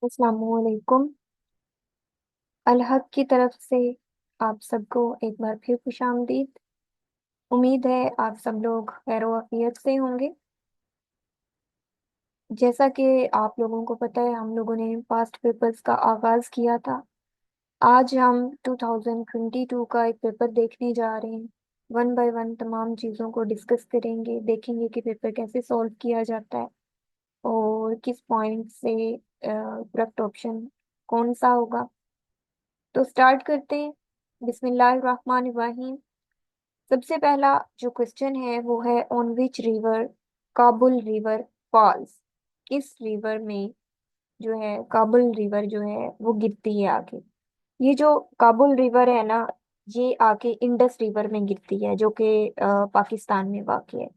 अस्सलामुअलैकुम। अलहक की तरफ से आप सबको एक बार फिर खुशामदीद। उम्मीद है आप सब लोग खैर आफियत से होंगे। जैसा कि आप लोगों को पता है, हम लोगों ने पास्ट पेपर्स का आगाज किया था। आज हम 2022 का एक पेपर देखने जा रहे हैं। वन बाय वन तमाम चीज़ों को डिस्कस करेंगे, देखेंगे कि पेपर कैसे सॉल्व किया जाता है और किस पॉइंट से करेक्ट ऑप्शन कौन सा होगा। तो स्टार्ट करते हैं। बिस्मिल्लाहिर्रहमानिर्रहीम। सबसे पहला जो क्वेश्चन है वो है, on which river Kabul river false. किस रिवर में जो है काबुल रिवर जो है वो गिरती है आगे। ये जो काबुल रिवर है ना, ये आके इंडस रिवर में गिरती है, जो कि पाकिस्तान में वाक़ है।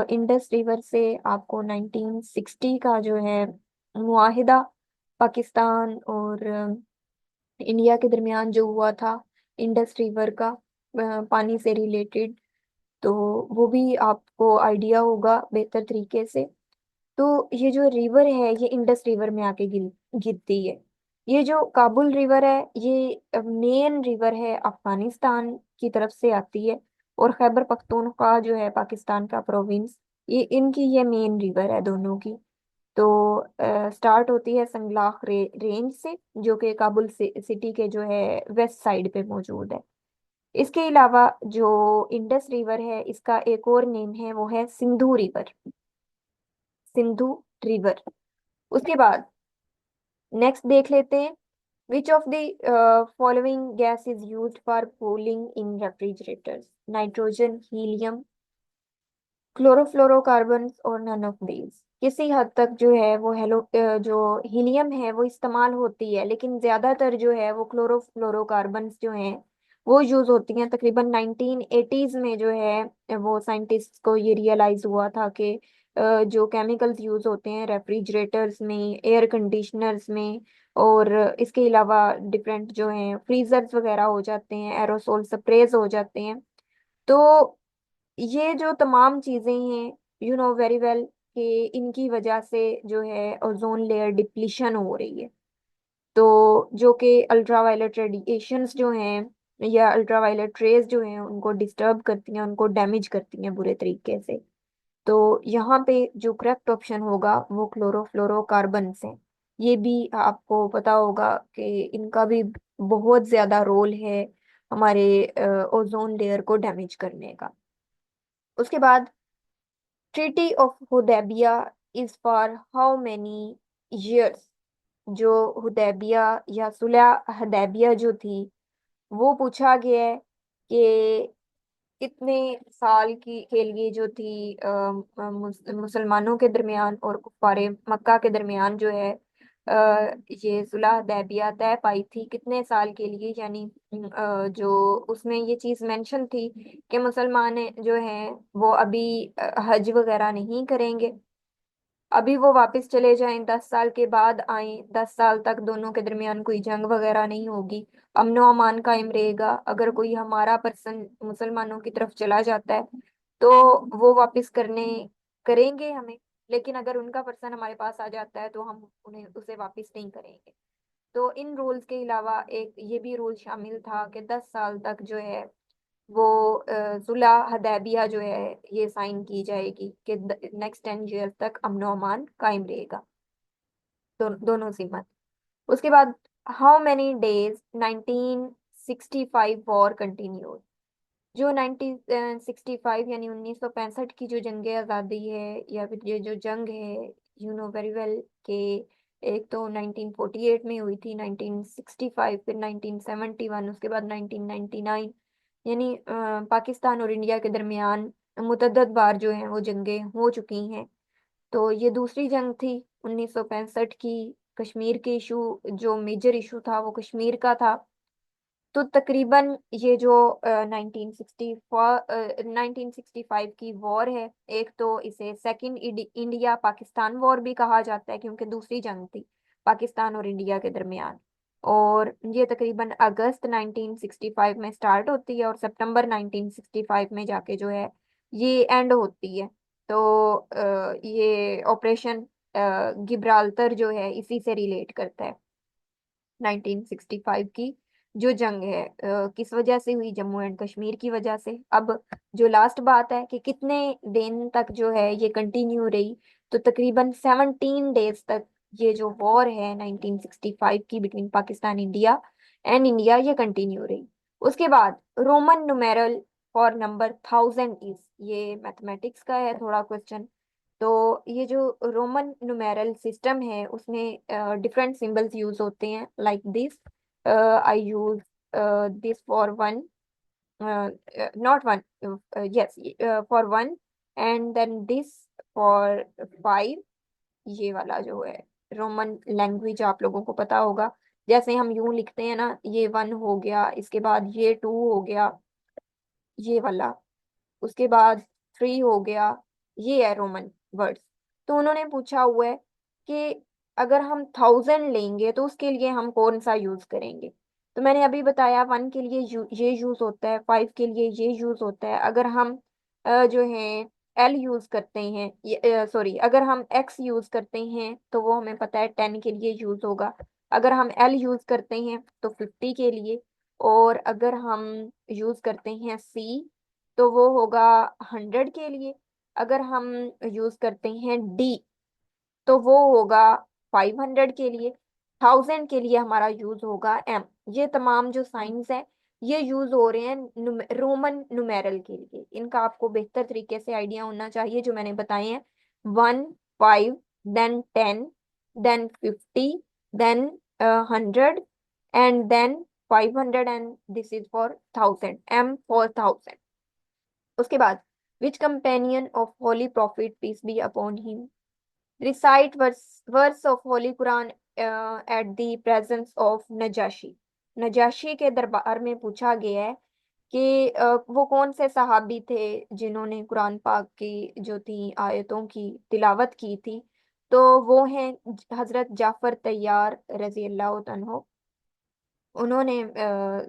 इंडस रिवर से आपको 1960 का जो है मुआहिदा पाकिस्तान और इंडिया के दरमियान जो हुआ था इंडस रिवर का पानी से रिलेटेड, तो वो भी आपको आइडिया होगा बेहतर तरीके से। तो ये जो रिवर है ये इंडस रिवर में आके गिरती है। ये जो काबुल रिवर है ये मेन रिवर है, अफगानिस्तान की तरफ से आती है। और खैबर पख्तूनख्वा जो है पाकिस्तान का प्रोविंस, ये इनकी ये मेन रिवर है दोनों की। तो स्टार्ट होती है संगलाख रेंज से, जो कि काबुल सिटी के जो है वेस्ट साइड पे मौजूद है। इसके अलावा जो इंडस रिवर है इसका एक और नेम है, वो है सिंधु रिवर। सिंधु रिवर। उसके बाद नेक्स्ट देख लेते हैं, which of the following gas is used for cooling in refrigerators. Nitrogen, helium, chlorofluorocarbon और नन ऑफ दीज। किसी हद तक जो है वो जो हीलियम है वो इस्तेमाल होती है, लेकिन ज्यादातर जो है वो क्लोरोफ्लोरोकार्बन्स जो हैं वो यूज होती हैं। तकरीबन 1980s में जो है वो साइंटिस्ट को ये रियलाइज हुआ था कि जो केमिकल्स यूज होते हैं रेफ्रिजरेटर्स में, एयर कंडीशनर्स में, और इसके अलावा डिफरेंट जो हैं फ्रीजर्स वगैरह हो जाते हैं, एरोसोल स्प्रेज हो जाते हैं। तो ये जो तमाम चीजें हैं, यू नो वेरी वेल कि इनकी वजह से जो है ओजोन लेयर डिप्लीशन हो रही है। तो जो कि अल्ट्रावायलेट रेडिएशंस जो हैं या अल्ट्रावायलेट रेज जो हैं उनको डिस्टर्ब करती हैं, उनको डैमेज करती हैं बुरे तरीके से। तो यहाँ पे जो करेक्ट ऑप्शन होगा वो क्लोरोफ्लोरोकार्बन्स हैं। ये भी आपको पता होगा कि इनका भी बहुत ज्यादा रोल है हमारे ओजोन लेयर को डैमेज करने का। उसके बाद, treaty of Hudaibiya is for how many years. जो हुदैबिया या सुलह हुदैबिया जो थी, वो पूछा गया है कि कितने साल की के लिए जो थी मुसलमानों के दरमियान और कुफारे मक्का के दरमियान जो है ये सुलह हुदैबिया तय पाई थी, कितने साल के लिए। यानी जो उसमें ये चीज मेंशन थी कि मुसलमान जो हैं वो अभी हज वगैरह नहीं करेंगे, अभी वो वापस चले जाएं, 10 साल के बाद आए, 10 साल तक दोनों के दरमियान कोई जंग वगैरह नहीं होगी, अमनो अमान कायम रहेगा। अगर कोई हमारा पर्सन मुसलमानों की तरफ चला जाता है तो वो वापस करने करेंगे हमें, लेकिन अगर उनका पर्सन हमारे पास आ जाता है तो हम उन्हें उसे वापस नहीं करेंगे। तो इन रूल्स के अलावा एक ये भी रूल शामिल था कि 10 साल तक जो है वो सुलह हदैबिया जो है ये साइन की जाएगी कि नेक्स्ट 10 ईयर तक अमनो अमान कायम रहेगा, दोनों सीमत। उसके बाद, how many days 1965 war continued. जो 1965 यानी 1965 की जो जंग आज़ादी है या फिर ये जो जंग है, यू नो वेरी वेल के एक तो 1948 में हुई थी, 1965, फिर 1971, उसके बाद 1999। यानी पाकिस्तान और इंडिया के दरमियान मुतअद्दद बार जो है वो जंगें हो चुकी हैं। तो ये दूसरी जंग थी 1965 की। कश्मीर के इशू, जो मेजर इशू था वो कश्मीर का था। तो तकरीबन ये जो 1965 की वॉर है, एक तो इसे सेकंड इंडिया पाकिस्तान वॉर भी कहा जाता है क्योंकि दूसरी जंग थी पाकिस्तान और इंडिया के दरमियान। और ये तकरीबन अगस्त 1965 में स्टार्ट होती है और सितंबर 1965 में जाके जो है ये एंड होती है। तो ये ऑपरेशन गिब्राल्टर जो है इसी से रिलेट करता है। 1965 की जो जंग है किस वजह से हुई? जम्मू एंड कश्मीर की वजह से। अब जो लास्ट बात है कि कितने दिन तक जो है ये कंटिन्यू रही, तो तकरीबन 17 डेज तक ये जो वॉर है 1965 की between Pakistan India and India, ये कंटिन्यू रही। उसके बाद Roman numeral for number 1000 is, ये मैथमेटिक्स का है थोड़ा क्वेश्चन। तो ये जो रोमन न्यूमेरल सिस्टम है उसमें डिफरेंट सिंबल्स यूज होते हैं, like this. I use this for one, not one, yes, for one, and then this for 5। ये वाला जो है रोमन लैंग्वेज आप लोगों को पता होगा, जैसे हम यूं लिखते हैं ना, ये 1 हो गया, इसके बाद ये 2 हो गया, ये वाला, उसके बाद 3 हो गया, ये है रोमन वर्ड्स। तो उन्होंने पूछा हुआ है कि अगर हम 1000 लेंगे तो उसके लिए हम कौन सा यूज करेंगे। तो मैंने अभी बताया 1 के लिए ये यूज होता है, 5 के लिए ये यूज होता है। अगर हम जो है एल यूज करते हैं, सॉरी, अगर हम एक्स यूज करते हैं तो वो हमें पता है 10 के लिए यूज होगा। अगर हम एल यूज करते हैं तो 50 के लिए। और अगर हम यूज करते हैं सी तो वो होगा 100 के लिए। अगर हम यूज करते हैं डी तो वो होगा 500 के लिए। 1000 के लिए हमारा यूज होगा एम। ये तमाम जो साइंस है ये यूज हो रहे हैं रोमन न्यूमेरल के लिए। इनका आपको बेहतर तरीके से आइडिया होना चाहिए जो मैंने बताए हैं। 1, 5, then 10, then 50, then 100, and then 500, and this is for 1000, M for 1000। उसके बाद which companion of holy prophet peace be upon him recite verse of holy Quran at the presence of Najashi. Najashi के दरबार में पूछा गया है कि वो कौन से सहाबी थे जिन्होंने कुरान पाक की जो थी आयतों की तिलावत की थी। तो वो हैं हजरत जाफर तैयार रजी अल्लाह तन्हो। उन्होंने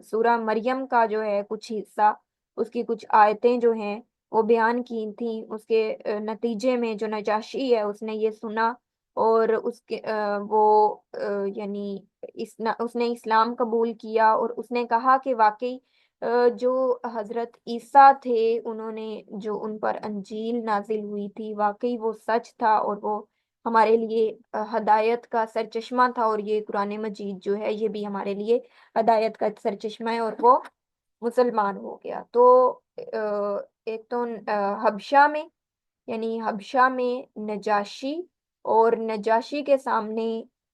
सूरा मरियम का जो है कुछ हिस्सा, उसकी कुछ आयतें जो हैं वो बयान की थी। उसके नतीजे में जो नजाशी है उसने ये सुना और उसके वो यानी उसने इस्लाम कबूल किया और उसने कहा कि वाकई जो हजरत ईसा थे उन्होंने जो उन पर अंजील नाजिल हुई थी वाकई वो सच था और वो हमारे लिए हदायत का सरचश्मा था। और ये कुरान मजीद जो है ये भी हमारे लिए हदायत का सरचश्मा है और वो मुसलमान हो गया। तो एक तो हबशा में, यानी हबशा में नजाशी, और नजाशी के सामने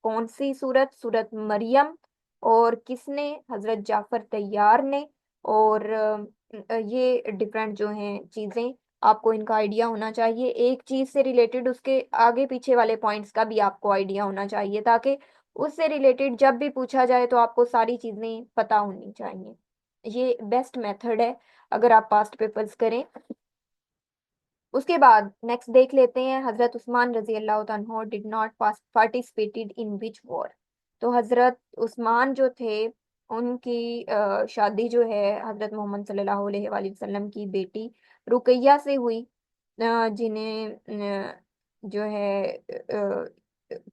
कौन सी सूरत? सूरत मरियम। और किसने? हजरत जाफर तैयार ने। और ये डिफरेंट जो हैं चीजें, आपको इनका आइडिया होना चाहिए। एक चीज से रिलेटेड उसके आगे पीछे वाले पॉइंट्स का भी आपको आइडिया होना चाहिए ताकि उससे रिलेटेड जब भी पूछा जाए तो आपको सारी चीजें पता होनी चाहिए। ये बेस्ट मेथड है अगर आप पास्ट पेपर्स करें। उसके बाद नेक्स्ट देख लेते हैं, हजरत उस्मान रजी अल्लाह तआला did not participated in which war. तो हजरत उस्मान जो थे उनकी शादी जो है हजरत मोहम्मद सल्लल्लाहु अलैहि वसल्लम की बेटी रुकैया से हुई, जिन्हें जो है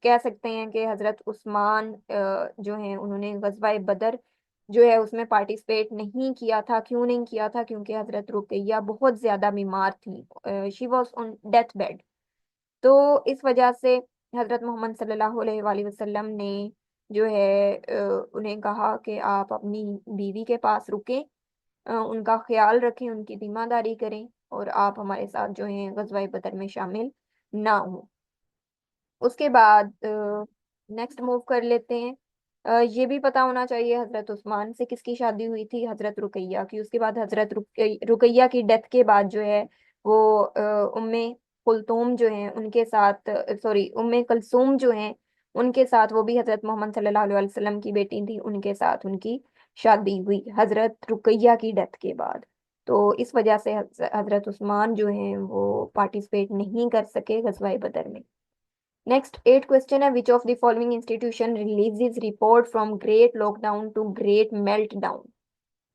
कह सकते हैं कि हजरत उस्मान जो है उन्होंने गजवा बदर जो है उसमें पार्टिसिपेट नहीं किया था। क्यों नहीं किया था? क्योंकि हजरत रुकैया बहुत ज्यादा बीमार थी, she was on death bed. तो इस वजह से हजरत मोहम्मद सल्लल्लाहु अलैहि वसल्लम ने जो है उन्हें कहा कि आप अपनी बीवी के पास रुकें, उनका ख्याल रखें, उनकी जिम्मेदारी करें और आप हमारे साथ जो है गजवा बदर में शामिल ना हो। उसके बाद नेक्स्ट मूव कर लेते हैं। ये भी पता होना चाहिए हजरत उस्मान से किसकी शादी हुई थी? हजरत रुकैया की। उसके बाद हजरत रुकैया की डेथ के बाद जो है वो उम्मे कुलथूम जो है उनके साथ, सॉरी, उम्मे कलसूम जो है उनके साथ, वो भी हजरत मोहम्मद सल्लल्लाहु अलैहि वसल्लम की बेटी थी, उनके साथ उनकी शादी हुई हजरत रुकैया की डेथ के बाद। तो इस वजह से हजरत उस्मान जो है वो पार्टिसिपेट नहीं कर सके गजवा बदर में। नेक्स्ट 8 क्वेश्चन है, which of the following institution releases report from great lockdown to great melt down.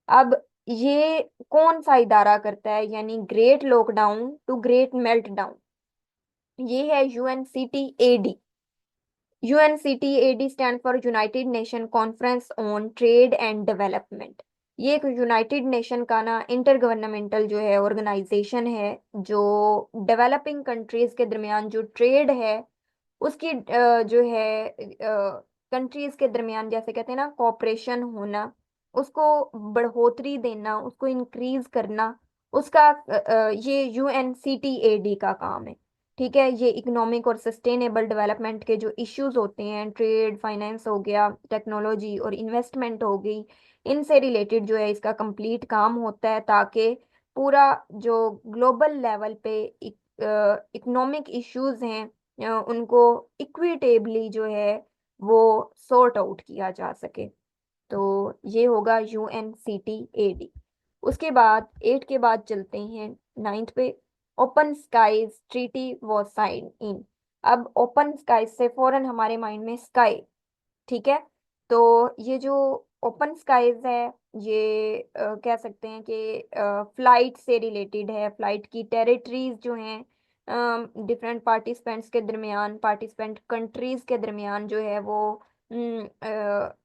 अब ये कौन सा इदारा करता है, यानी great lockdown to great melt down? ये है UNCTAD. UNCTAD stand for United Nation Conference on Trade and Development. ये एक यूनाइटेड नेशन का ना इंटर गवर्नमेंटल जो है ऑर्गेनाइजेशन है, जो डेवलपिंग कंट्रीज के दरमियान जो ट्रेड है उसकी जो है कंट्रीज के दरमियान, जैसे कहते हैं ना, कोऑपरेशन होना, उसको बढ़ोतरी देना, उसको इंक्रीज करना, उसका ये यूएनसीटीएडी का काम है। ठीक है, ये इकोनॉमिक और सस्टेनेबल डेवलपमेंट के जो इश्यूज होते हैं, ट्रेड फाइनेंस हो गया, टेक्नोलॉजी और इन्वेस्टमेंट हो गई, इनसे रिलेटेड जो है इसका कंप्लीट काम होता है, ताकि पूरा जो ग्लोबल लेवल पे इकोनॉमिक इश्यूज हैं उनको इक्विटेबली जो है वो सॉर्ट आउट किया जा सके। तो ये होगा यूएनसीटीएडी। उसके बाद 8 के बाद चलते हैं 9th पे। Open skies treaty was sign in. अब ओपन स्काई से फौरन हमारे माइंड में स्काई, ठीक है। तो ये जो ओपन स्काईज है, ये कह सकते हैं कि फ्लाइट से रिलेटेड है, फ्लाइट की टेरिटरीज जो हैं डिफरेंट पार्टिसिपेंट्स के दरमियान, पार्टिसिपेंट कंट्रीज के दरमियान जो है वो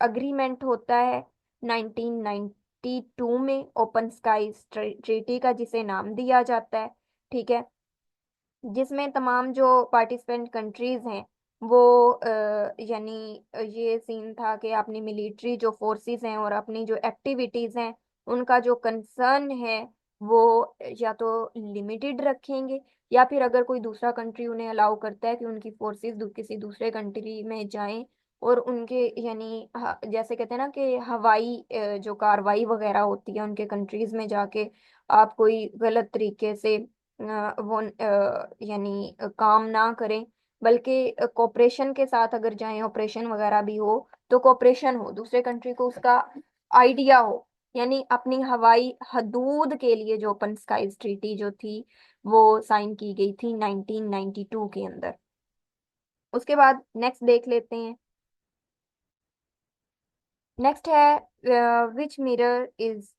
अग्रीमेंट होता है 1992 में, ओपन स्काईज ट्रीटी का, जिसे नाम दिया जाता है। ठीक है, जिसमें तमाम जो पार्टिसिपेंट कंट्रीज हैं वो यानी ये सीन था कि अपनी मिलिट्री जो फोर्सेस हैं और अपनी जो एक्टिविटीज हैं उनका जो कंसर्न है वो या तो लिमिटेड रखेंगे, या फिर अगर कोई दूसरा कंट्री उन्हें अलाउ करता है कि उनकी फोर्सेस किसी दूसरे कंट्री में जाएं और उनके यानी जैसे कहते हैं ना कि हवाई जो कार्रवाई वगैरह होती है उनके कंट्रीज में जाके आप कोई गलत तरीके से वो यानी काम ना करें, बल्कि कोऑपरेशन के साथ अगर जाएं, ऑपरेशन वगैरह भी हो तो कोऑपरेशन हो, दूसरे कंट्री को उसका आइडिया हो। यानी अपनी हवाई हदूद के लिए जो ओपन स्काईज ट्रीटी जो थी वो साइन की गई थी 1992 के अंदर। उसके बाद नेक्स्ट देख लेते हैं। नेक्स्ट है विच मिरर इज,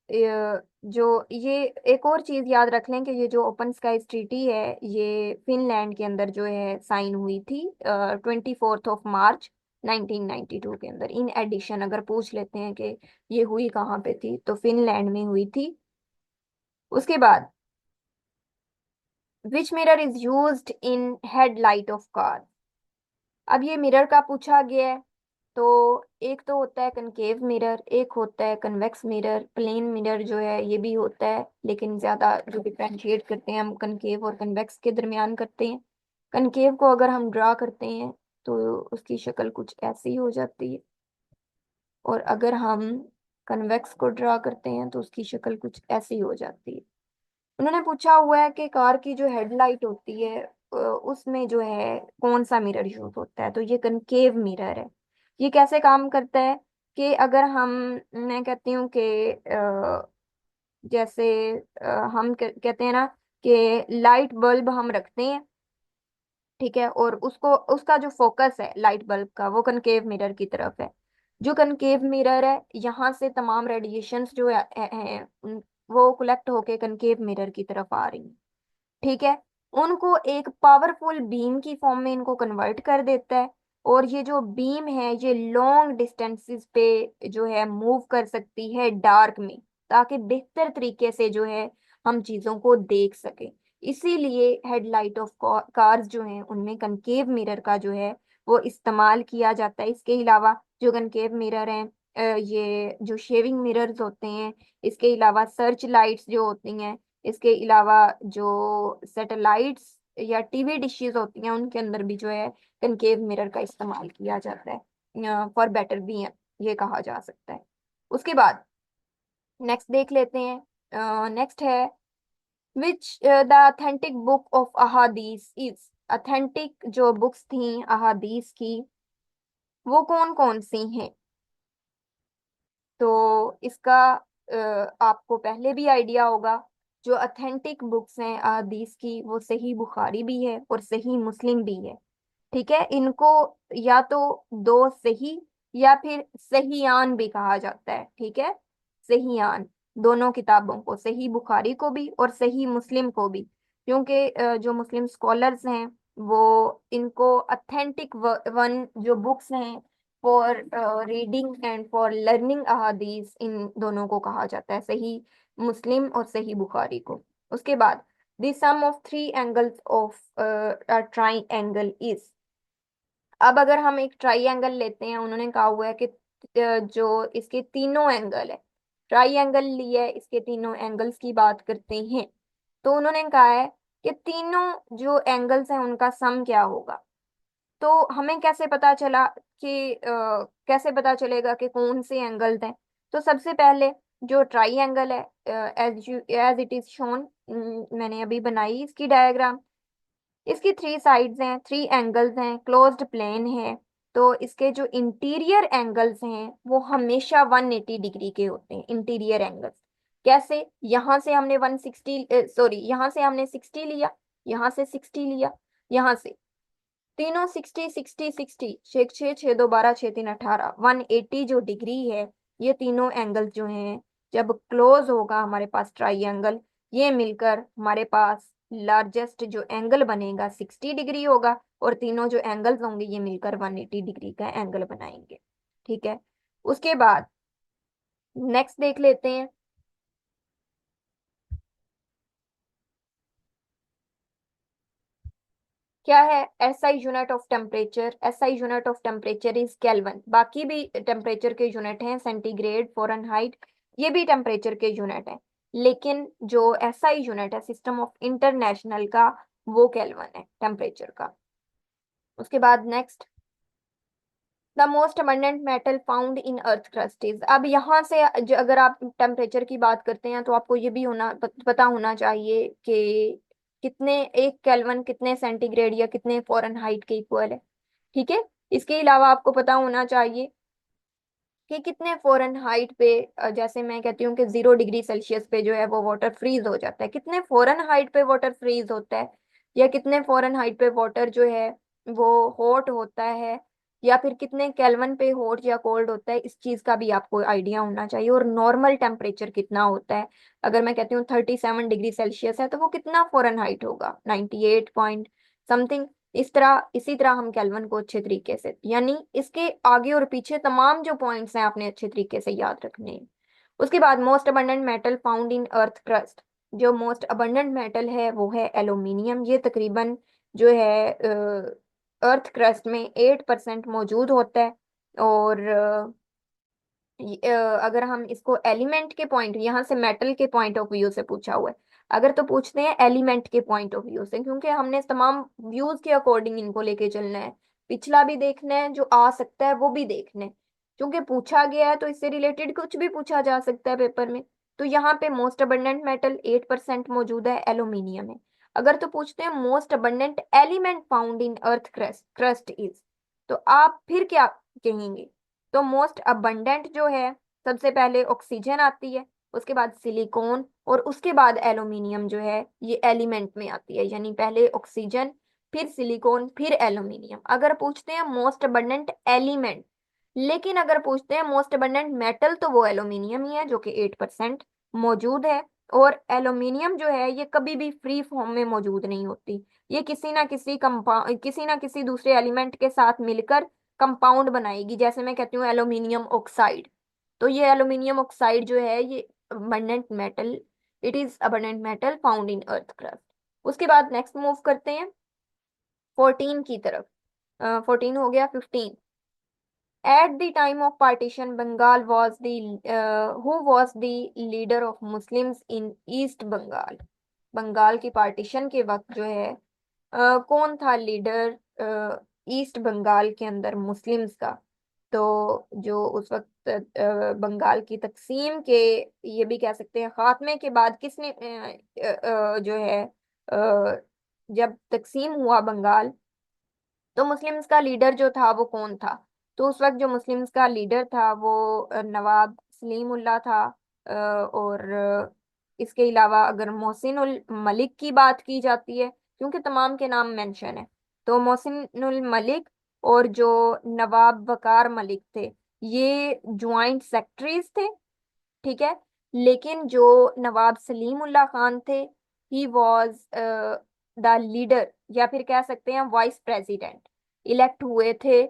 जो ये एक और चीज याद रख लें कि ये जो ओपन स्काईज ट्रीटी है ये फिनलैंड के अंदर जो है साइन हुई थी 24 मार्च 1992 के अंदर। इन एडिशन अगर पूछ लेते हैं कि ये हुई कहाँ पे थी, तो फिनलैंड में हुई थी। उसके बाद विच mirror is used in headlight of car. अब ये मिरर का पूछा गया है, तो एक तो होता है कनकेव मिरर, एक होता है कन्वेक्स मिरर। प्लेन मिरर जो है ये भी होता है, लेकिन ज्यादा जो डिफ्रेंशिएट करते हैं हम कनकेव और कन्वेक्स के दरमियान करते हैं। कनकेव को अगर हम ड्रा करते हैं तो उसकी शक्ल कुछ ऐसी हो जाती है, और अगर हम कन्वेक्स को ड्रा करते हैं तो उसकी शक्ल कुछ ऐसी हो जाती है। उन्होंने पूछा हुआ है कि कार की जो हेडलाइट होती है उसमें जो है कौन सा मिरर यूज होता है, तो ये कनकेव मिरर है। ये कैसे काम करता है कि अगर हम, मैं कहती हूँ कि जैसे हम कहते हैं ना कि लाइट बल्ब हम रखते हैं, ठीक है, और उसको उसका जो फोकस है लाइट बल्ब का वो कनकेव मिरर की तरफ है। जो कनकेव मिरर है यहाँ से तमाम रेडिएशंस जो हैं वो कलेक्ट होके कनकेव मिरर की तरफ आ रही हैं। ठीक है, उनको एक पावरफुल बीम की फॉर्म में इनको कन्वर्ट कर देता है, और ये जो बीम है ये लॉन्ग डिस्टेंसेस पे जो है मूव कर सकती है डार्क में, ताकि बेहतर तरीके से जो है हम चीजों को देख सके। इसीलिए हेडलाइट ऑफ कार्स जो हैं उनमें कनकेव मिरर का जो है वो इस्तेमाल किया जाता है। इसके अलावा जो कनकेव मिरर हैं ये जो शेविंग मिरर्स होते हैं, इसके अलावा सर्च लाइट्स जो होती हैं, इसके अलावा जो सैटेलाइट्स या टीवी डिशेस होती हैं उनके अंदर भी जो है कनकेव मिरर का इस्तेमाल किया जाता है फॉर बेटर भी, ये कहा जा सकता है। उसके बाद नेक्स्ट देख लेते हैं। नेक्स्ट है which the authentic book of अहादीस इज। अथेंटिक जो बुक्स थी अहादीस की वो कौन कौन सी हैं, तो इसका आपको पहले भी आइडिया होगा। जो अथेंटिक बुक्स हैं अहदीस की वो सही बुखारी भी है और सही मुस्लिम भी है। ठीक है, इनको या तो दो सही या फिर सहीयान भी कहा जाता है। ठीक है, सहीयान, दोनों किताबों को, सही बुखारी को भी और सही मुस्लिम को भी, क्योंकि जो मुस्लिम स्कॉलर्स हैं वो इनको ऑथेंटिक वन जो बुक्स हैं for reading and for learning अहादीस, इन दोनों को कहा जाता है, सही मुस्लिम और सही बुखारी को। उसके बाद the sum of three angles of triangle is. अब अगर हम एक ट्राइंगल लेते हैं, उन्होंने कहा हुआ है कि जो इसके तीनों एंगल है, ट्राइंगल लिया है, इसके तीनों एंगल्स की बात करते हैं, तो उन्होंने कहा है कि तीनों जो एंगल्स हैं उनका सम क्या होगा। तो हमें कैसे पता चला कि कैसे पता चलेगा कि कौन से एंगल्स हैं। तो सबसे पहले जो ट्राइंगल है, एज इट इज शोन, मैंने अभी बनाई इसकी डायग्राम। इसकी थ्री साइड्स हैं, थ्री एंगल्स हैं, क्लोज्ड प्लेन है। तो इसके जो इंटीरियर एंगल्स हैं वो हमेशा 180 डिग्री के होते हैं, इंटीरियर एंगल्स। कैसे? यहाँ से हमने 160, सॉरी, यहाँ से हमने 60 लिया, यहाँ से 60 लिया, यहाँ से तीनों 60 60 60, छः छः छः दो 12, छः तीन 18, 180 जो डिग्री है, ये तीनों एंगल जो हैं, जब क्लोज होगा हमारे पास ट्राइंगल, ये मिलकर हमारे पास लार्जेस्ट जो एंगल बनेगा 60 डिग्री होगा, और तीनों जो एंगल्स होंगे ये मिलकर 180 डिग्री का एंगल बनाएंगे। ठीक है। उसके बाद नेक्स्ट देख लेते हैं, क्या है SI unit of temperature. SI unit of temperature is kelvin. बाकी भी टेम्परेचर के यूनिट हैं, सेंटीग्रेड, फ़ारेनहाइट, ये भी टेम्परेचर के यूनिट हैं, लेकिन जो एसआई यूनिट है सिस्टम ऑफ इंटरनेशनल का, वो केल्विन है टेम्परेचर का। उसके बाद next, the most abundant metal found in earth crust is. अब यहाँ से अगर आप टेम्परेचर की बात करते हैं तो आपको ये भी पता होना चाहिए कि कितने, एक केल्विन कितने सेंटीग्रेड या कितने फ़ारेनहाइट के इक्वल है। ठीक है। इसके अलावा आपको पता होना चाहिए कि कितने फ़ारेनहाइट पे, जैसे मैं कहती हूँ कि 0 डिग्री सेल्सियस पे जो है वो वाटर फ्रीज हो जाता है, कितने फ़ारेनहाइट पे वाटर फ्रीज होता है, या कितने फ़ारेनहाइट पे वाटर जो है वो हॉट होता है, या फिर कितने केल्विन पे हॉट या कोल्ड होता है, इस चीज का भी आपको आइडिया होना चाहिए। और नॉर्मल टेम्परेचर कितना होता है, अगर मैं कहती हूँ 37 डिग्री सेल्सियस है तो वो कितना फ़ारेनहाइट होगा, 98 पॉइंट समथिंग। इसी तरह हम केल्विन को अच्छे तरीके से, यानी इसके आगे और पीछे तमाम जो पॉइंट्स हैं आपने अच्छे तरीके से याद रखने हैं। उसके बाद most abundant metal found in earth crust. जो मोस्ट अबंडेंट मेटल है वो है एल्यूमिनियम। ये तकरीबन जो है अर्थ क्रस्ट में 8% मौजूद होता है। और अगर हम इसको एलिमेंट के पॉइंट, यहाँ से मेटल के पॉइंट ऑफ व्यू से पूछा हुआ है, अगर तो पूछते हैं एलिमेंट के पॉइंट ऑफ व्यू से, क्योंकि हमने तमाम व्यूज के अकॉर्डिंग इनको लेके चलना है, पिछला भी देखना है, जो आ सकता है वो भी देखना है, क्योंकि पूछा गया है तो इससे रिलेटेड कुछ भी पूछा जा सकता है पेपर में। तो यहाँ पे मोस्ट अबंडेंट मेटल 8% मौजूद है, एल्यूमिनियम है। अगर तो पूछते हैं most abundant element found in earth crust crust is, तो आप फिर क्या कहेंगे? तो मोस्ट अबंडेंट जो है, सबसे पहले ऑक्सीजन आती है, उसके बाद सिलिकॉन, और उसके बाद एल्यूमिनियम जो है ये एलिमेंट में आती है, यानी पहले ऑक्सीजन, फिर सिलिकॉन, फिर एल्यूमिनियम, अगर पूछते हैं मोस्ट अबंडेंट एलिमेंट। लेकिन अगर पूछते हैं मोस्ट अबंडेंट मेटल, तो वो एल्यूमिनियम ही है जो कि 8% मौजूद है। और एल्यूमिनियम जो है ये कभी भी फ्री फॉर्म में मौजूद नहीं होती, ये किसी ना किसी दूसरे एलिमेंट के साथ मिलकर कंपाउंड बनाएगी। जैसे मैं कहती हूँ एल्यूमिनियम ऑक्साइड, तो ये एल्यूमिनियम ऑक्साइड जो है ये abundant metal, it is abundant metal found in earth crust. उसके बाद नेक्स्ट मूव करते हैं 14 की तरफ। 14 हो गया, 15। At the time of partition, Bengal was the who was the leader of Muslims in East Bengal? Bengal की पार्टीशन के वक्त जो है कौन था लीडर ईस्ट बंगाल के अंदर मुस्लिम्स का? तो जो उस वक्त बंगाल की तकसीम के, ये भी कह सकते हैं खात्मे के बाद, किसने जो है जब तकसीम हुआ बंगाल, तो मुस्लिम्स का लीडर जो था वो कौन था? तो उस वक्त जो मुस्लिम्स का लीडर था वो नवाब सलीम उल्लाह था। और इसके अलावा अगर मोहसिन उल मलिक की बात की जाती है, क्योंकि तमाम के नाम मेंशन है, तो मोहसिन उल मलिक और जो नवाब वकार मलिक थे, ये ज्वाइंट सेक्रेटरीज थे। ठीक है। लेकिन जो नवाब सलीम उल्लाह खान थे, ही वॉज द लीडर, या फिर कह सकते हैं वाइस प्रेसिडेंट इलेक्ट हुए थे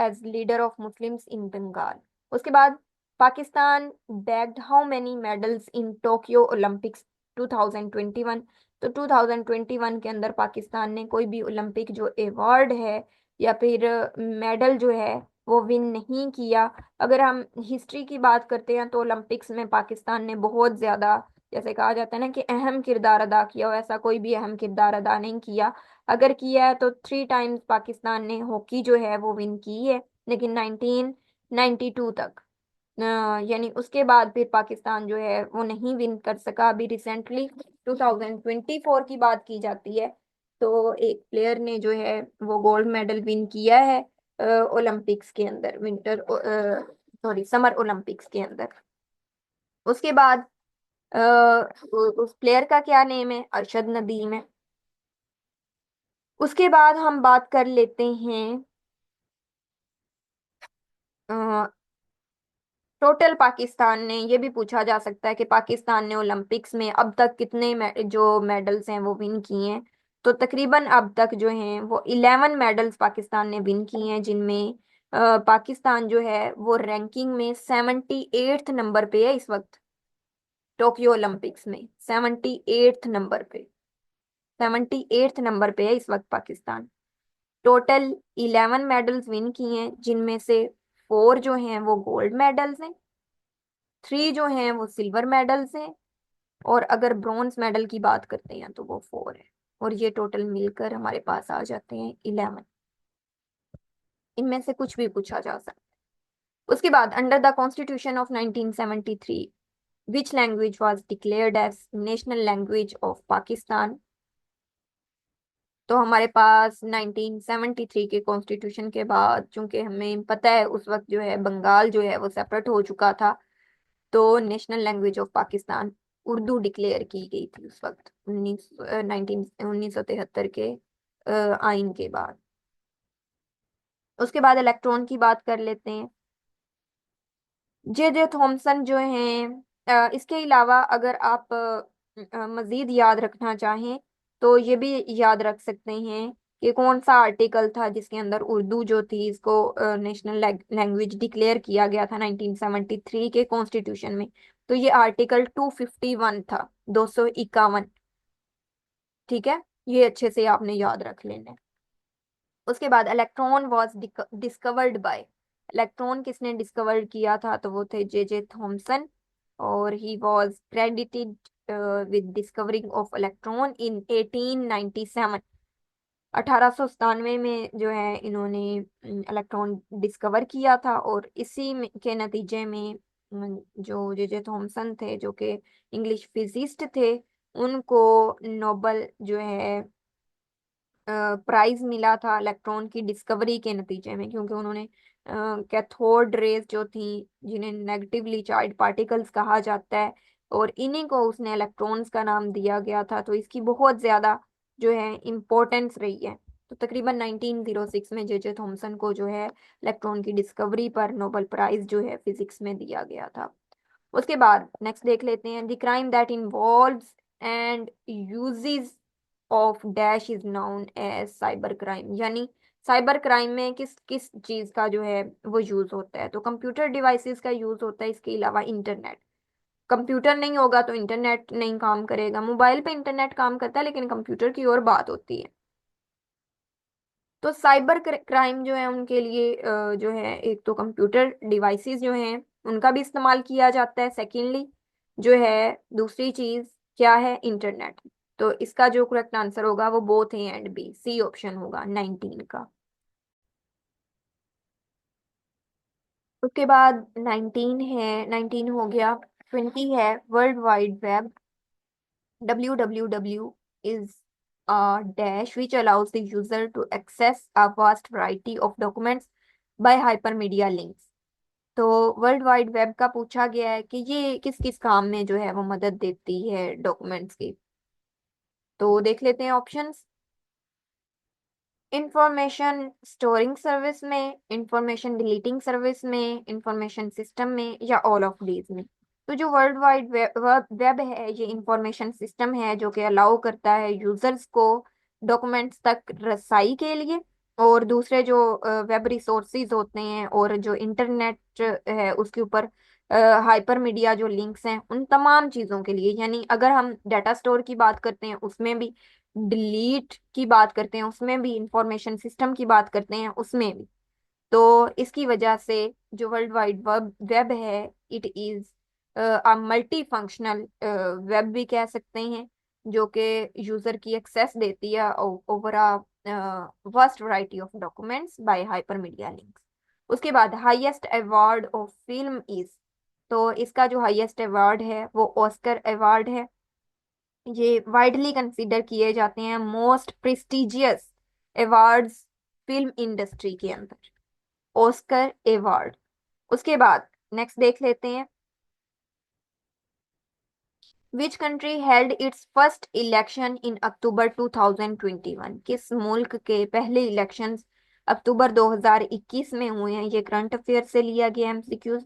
as leader of Muslims in Bengal. उसके बाद Pakistan bagged how many medals in Tokyo Olympics 2021। तो 2021 के अंदर पाकिस्तान ने कोई भी ओलंपिक जो अवार्ड है या फिर मेडल जो है वो विन नहीं किया। अगर हम हिस्ट्री की बात करते हैं तो ओलंपिक्स में पाकिस्तान ने बहुत ज्यादा, जैसे कहा जाता है ना कि अहम किरदार अदा किया, हो ऐसा कोई भी अहम किरदार अदा नहीं किया। अगर किया है तो 3 टाइम्स पाकिस्तान ने हॉकी जो है वो विन की है, लेकिन 1992 तक यानी उसके बाद फिर पाकिस्तान जो है वो नहीं विन कर सका। अभी रिसेंटली 2024 की बात की जाती है तो एक प्लेयर ने जो है वो गोल्ड मेडल विन किया है ओलंपिक्स के अंदर, विंटर सॉरी समर ओलंपिक्स के अंदर। उसके बाद उस प्लेयर का क्या नेम है? अरशद नदीम है। उसके बाद हम बात कर लेते हैं टोटल पाकिस्तान ने, ये भी पूछा जा सकता है कि पाकिस्तान ने ओलंपिक्स में अब तक कितने जो मेडल्स हैं वो विन किए हैं। तो तकरीबन अब तक जो हैं वो 11 मेडल्स पाकिस्तान ने विन किए हैं, जिनमें पाकिस्तान जो है वो रैंकिंग में 78th नंबर पे है इस वक्त। टोक्यो ओलंपिक्स में 78th नंबर पे, 78th नंबर पे है इस वक्त पाकिस्तान। टोटल 11 मेडल्स विन किए हैं, जिनमें से 4 जो हैं वो गोल्ड मेडल्स हैं, 3 जो हैं वो सिल्वर मेडल्स हैं, और अगर ब्रॉन्ज मेडल की बात करते हैं तो वो 4 है। और ये टोटल मिलकर हमारे पास आ जाते हैं 11। इनमें से कुछ भी पूछा जा सकता है। उसके बाद under the constitution of 1973 which language was declared as national language of Pakistan. तो हमारे पास 1973 के कॉन्स्टिट्यूशन के बाद, चूंकि हमें पता है उस वक्त जो है बंगाल जो है वो सेपरेट हो चुका था, तो national language of Pakistan Urdu declare की गई थी उस वक्त 1973 के आइन के बाद। उसके बाद इलेक्ट्रॉन की बात कर लेते हैं। जे जे थॉमसन जो हैं, इसके अलावा अगर आप मजीद याद रखना चाहें तो ये भी याद रख सकते हैं कि कौन सा आर्टिकल था जिसके अंदर उर्दू जो थी इसको नेशनल लैंग्वेज डिक्लेयर किया गया था 1973 के कॉन्स्टिट्यूशन में। तो ये आर्टिकल 251 था, 251। ठीक है, ये अच्छे से आपने याद रख लेना है। उसके बाद electron was discovered by, electron किसने डिस्कवर किया था? तो वो थे जे जे थॉमसन, और he was credited with discovering of electron in 1897। 1897 में जो है इन्होंने इलेक्ट्रॉन डिस्कवर किया था, और के नतीजे में जो जे जे थॉमसन थे जो कि इंग्लिश फिजिस्ट थे, उनको नोबल जो है प्राइज मिला था इलेक्ट्रॉन की डिस्कवरी के नतीजे में, क्योंकि उन्होंने कैथोड रेज जो थी, जिन्हें नेगेटिवली चार्ज पार्टिकल्स कहा जाता है, और इन्हीं को उसने इलेक्ट्रॉन्स का नाम दिया गया था। तो इसकी बहुत ज्यादा जो है इम्पोर्टेंस रही है। तो तकरीबन 1906 में जे जे थॉमसन को जो है इलेक्ट्रॉन की डिस्कवरी पर नोबेल प्राइज जो है फिजिक्स में दिया गया था। उसके बाद नेक्स्ट देख लेते हैं, the crime that involves and uses of dash is known as cyber crime. यानी साइबर क्राइम में किस किस चीज का जो है वो यूज होता है? तो कंप्यूटर डिवाइसेस का यूज होता है, इसके अलावा इंटरनेट। कंप्यूटर नहीं होगा तो इंटरनेट नहीं काम करेगा। मोबाइल पे इंटरनेट काम करता है लेकिन कंप्यूटर की और बात होती है। तो साइबर क्राइम जो है उनके लिए जो है एक तो कंप्यूटर डिवाइसेस जो हैं उनका भी इस्तेमाल किया जाता है। सेकेंडली जो है दूसरी चीज क्या है? इंटरनेट। तो इसका जो करेक्ट आंसर होगा वो both A and B, C option होगा 19 का। उसके बाद 19 है, 19 हो गया। 20 है, world wide web. www is a dash which allows the user to access a vast variety of documents by hypermedia links। तो वर्ल्ड वाइड वेब का पूछा गया है कि ये किस किस काम में जो है वो मदद देती है डॉक्यूमेंट्स की। तो देख लेते हैं ऑप्शंस। इंफॉर्मेशन स्टोरिंग सर्विस में, इंफॉर्मेशन डिलीटिंग सर्विस में, इंफॉर्मेशन सिस्टम में, या ऑल ऑफ दीज में। तो जो वर्ल्ड वाइड वेब है ये इंफॉर्मेशन सिस्टम है जो कि अलाउ करता है यूजर्स को डॉक्यूमेंट्स तक रसाई के लिए, और दूसरे जो वेब रिसोर्सेज होते हैं और जो इंटरनेट है उसके ऊपर हाइपर मीडिया जो लिंक्स हैं उन तमाम चीज़ों के लिए। यानी अगर हम डाटा स्टोर की बात करते हैं उसमें भी, डिलीट की बात करते हैं उसमें भी, इंफॉर्मेशन सिस्टम की बात करते हैं उसमें भी। तो इसकी वजह से जो वर्ल्ड वाइड वेब वेब है, it is a multi functional web भी कह सकते हैं, जो कि यूजर की एक्सेस देती है over a vast variety of documents by hypermedia links. उसके बाद highest award of film is, तो इसका जो हाईएस्ट अवार्ड है वो ऑस्कर अवार्ड है। ये वाइडली कंसीडर किए जाते हैं most prestigious awards film industry के अंदर, ऑस्कर अवार्ड। उसके बाद नेक्स्ट देख लेते हैं, which country held its first election in October 2021, किस मुल्क के पहले इलेक्शंस अक्टूबर 2021 में हुए हैं। ये करंट अफेयर से लिया गया एमसीक्यूज।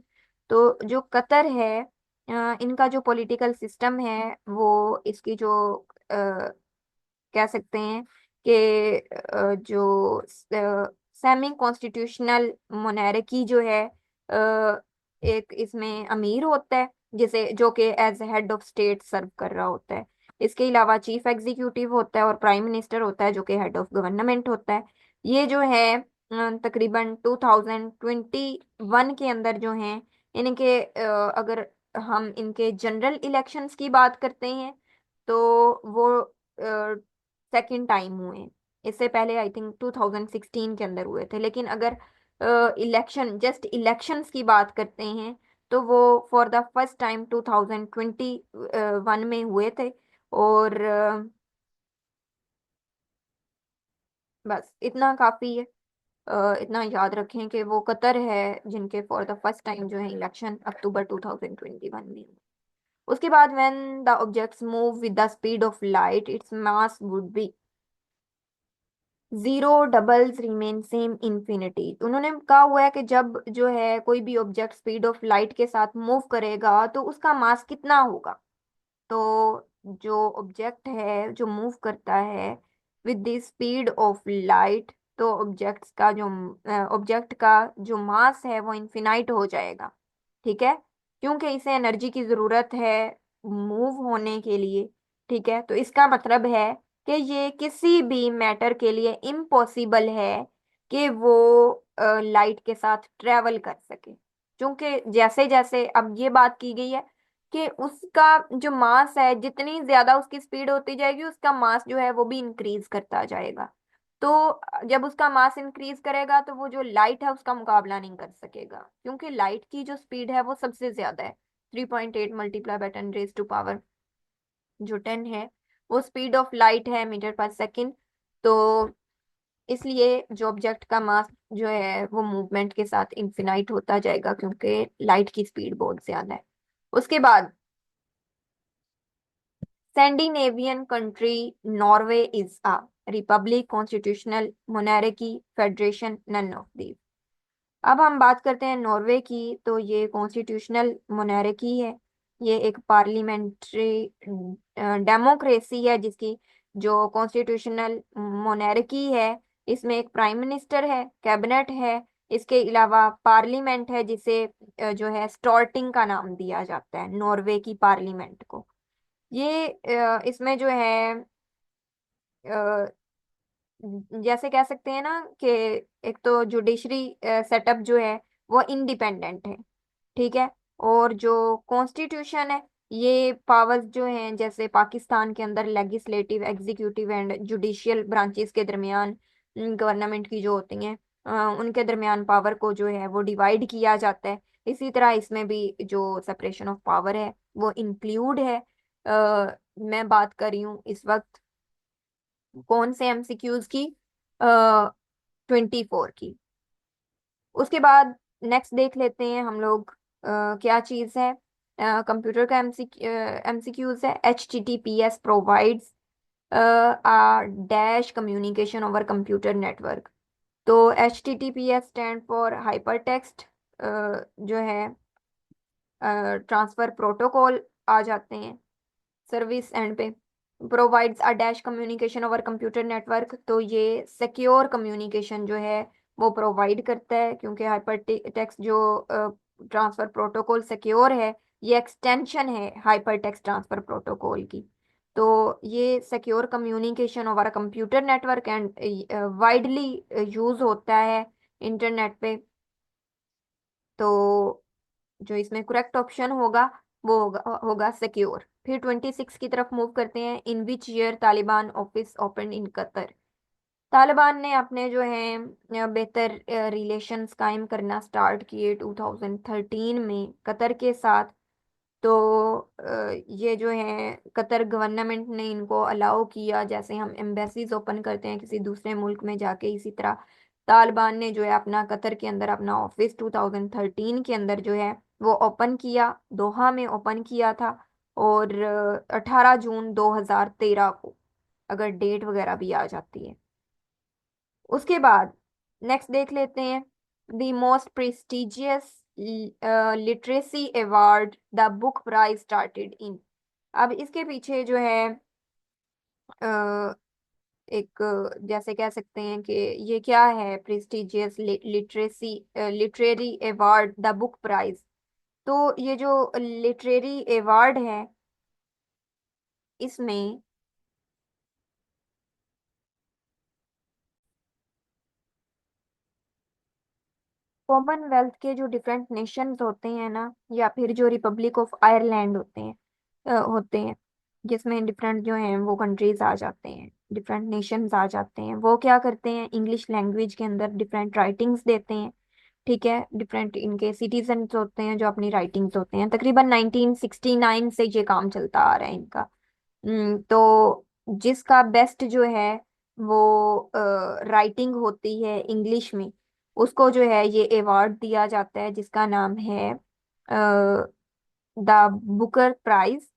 तो जो कतर है, इनका जो पॉलिटिकल सिस्टम है वो इसकी जो कह सकते हैं कि जो सेमी कॉन्स्टिट्यूशनल मोनार्की जो है, एक इसमें अमीर होता है जिसे, जो कि एज हेड ऑफ स्टेट सर्व कर रहा होता है। इसके अलावा चीफ एग्जीक्यूटिव होता है और प्राइम मिनिस्टर होता है जो कि हेड ऑफ गवर्नमेंट होता है। ये जो है तकरीबन 2021 के अंदर जो हैं इनके, अगर हम इनके जनरल इलेक्शंस की बात करते हैं तो वो सेकंड टाइम हुए हैं। इससे पहले आई थिंक 2016 के अंदर हुए थे, लेकिन अगर इलेक्शन, जस्ट इलेक्शंस की बात करते हैं तो वो फॉर द फर्स्ट टाइम 2021 में हुए थे। और बस इतना काफी है। इतना याद रखें कि वो कतर है जिनके फॉर द फर्स्ट टाइम जो है इलेक्शन अक्टूबर 2021 में हुए। उसके बाद when the objects move with the speed of light its mass would be zero, doubles remain same, infinity. उन्होंने कहा हुआ है कि जब जो है कोई भी ऑब्जेक्ट स्पीड ऑफ लाइट के साथ मूव करेगा तो उसका मास कितना होगा। तो जो ऑब्जेक्ट है जो मूव करता है with the speed of light, तो ऑब्जेक्ट का जो मास है वो इन्फिनाइट हो जाएगा। ठीक है, क्योंकि इसे एनर्जी की जरूरत है मूव होने के लिए। ठीक है, तो इसका मतलब है कि ये किसी भी मैटर के लिए इम्पॉसिबल है कि वो लाइट के साथ ट्रेवल कर सके। क्योंकि जैसे जैसे अब ये बात की गई है कि उसका जो मास है, जितनी ज्यादा उसकी स्पीड होती जाएगी उसका मास जो है वो भी इंक्रीज करता जाएगा। तो जब उसका मास इंक्रीज करेगा तो वो जो लाइट है उसका मुकाबला नहीं कर सकेगा, क्योंकि लाइट की जो स्पीड है वो सबसे ज्यादा है। 3.8 multiply by 10 raise to power जो 10 है, वो स्पीड ऑफ लाइट है मीटर पर सेकेंड। तो इसलिए जो ऑब्जेक्ट का मास जो है वो मूवमेंट के साथ इंफिनाइट होता जाएगा, क्योंकि लाइट की स्पीड बहुत ज्यादा है। उसके बाद Scandinavian country Norway is a republic, constitutional monarchy, federation, none of these। अब हम बात करते हैं नॉर्वे की, तो ये कॉन्स्टिट्यूशनल मोनार्की है। ये एक पार्लियामेंट्री डेमोक्रेसी है जिसकी जो कॉन्स्टिट्यूशनल मोनार्की है, इसमें एक प्राइम मिनिस्टर है, कैबिनेट है, इसके अलावा पार्लियामेंट है जिसे जो है स्टॉर्टिंग का नाम दिया जाता है नॉर्वे की पार्लियामेंट को। ये इसमें जो है जैसे कह सकते हैं ना कि एक तो जुडिशरी सेटअप जो है वो इंडिपेंडेंट है। ठीक है, और जो कॉन्स्टिट्यूशन है, ये पावर्स जो हैं जैसे पाकिस्तान के अंदर legislative, executive and judicial branches के दरमियान गवर्नमेंट की जो होती हैं उनके दरमियान पावर को जो है वो डिवाइड किया जाता है। इसी तरह इसमें भी जो सेपरेशन ऑफ पावर है वो इंक्लूड है। मैं बात कर रही हूँ इस वक्त कौन से एमसीक्यूज की, 24 की। उसके बाद नेक्स्ट देख लेते हैं हम लोग क्या चीज़ है। कंप्यूटर का एमसीक्यूज है, HTTPS provides a dash communication over computer network. तो HTTPS stand for hyper text जो है ट्रांसफर प्रोटोकॉल आ जाते हैं सर्विस एंड पे। Provides a dash communication over computer network, तो ये सिक्योर कम्युनिकेशन जो है वो प्रोवाइड करता है, क्योंकि हाइपर टेक्स्ट जो ट्रांसफर प्रोटोकॉल सिक्योर है, ये एक्सटेंशन है हाइपर टेक्स्ट ट्रांसफर प्रोटोकॉल की। तो ये secure communication over computer network and widely use होता है इंटरनेट पे। तो जो इसमें करेक्ट ऑप्शन होगा वो होगा सिक्योर। फिर 26 की तरफ मूव करते हैं। In which year Taliban office open in Qatar. Taliban ने अपने जो है बेहतर रिलेशंस कायम करना स्टार्ट किए 2013 में कतर के साथ। तो ये जो है कतर गवर्नमेंट ने इनको अलाउ किया, जैसे हम एम्बेसीज ओपन करते हैं किसी दूसरे मुल्क में जाके, इसी तरह तालिबान ने जो है अपना कतर के अंदर अपना ऑफिस 2013 के अंदर जो है वो ओपन किया, दोहा में ओपन किया था। और 18 जून 2013 को, अगर डेट वगैरह भी आ जाती है। उसके बाद नेक्स्ट देख लेते हैं। The most prestigious literacy award the book prize started in. अब इसके पीछे जो है अ, एक जैसे कह सकते हैं कि ये क्या है, prestigious literacy literary award the book prize. तो ये जो लिटरेरी अवार्ड है, इसमें कॉमनवेल्थ के जो डिफरेंट नेशंस होते हैं ना, या फिर जो रिपब्लिक ऑफ आयरलैंड होते हैं, जिसमें डिफरेंट जो हैं वो कंट्रीज आ जाते हैं, डिफरेंट नेशंस आ जाते हैं, वो क्या करते हैं इंग्लिश लैंग्वेज के अंदर डिफरेंट राइटिंग्स देते हैं। ठीक है, डिफरेंट इनके सिटीजन्स होते हैं जो अपनी राइटिंग्स होते हैं। तकरीबन 1969 से ये काम चलता आ रहा है इनका। तो जिसका बेस्ट जो है वो राइटिंग होती है इंग्लिश में, उसको जो है ये अवार्ड दिया जाता है, जिसका नाम है द बुकर प्राइज।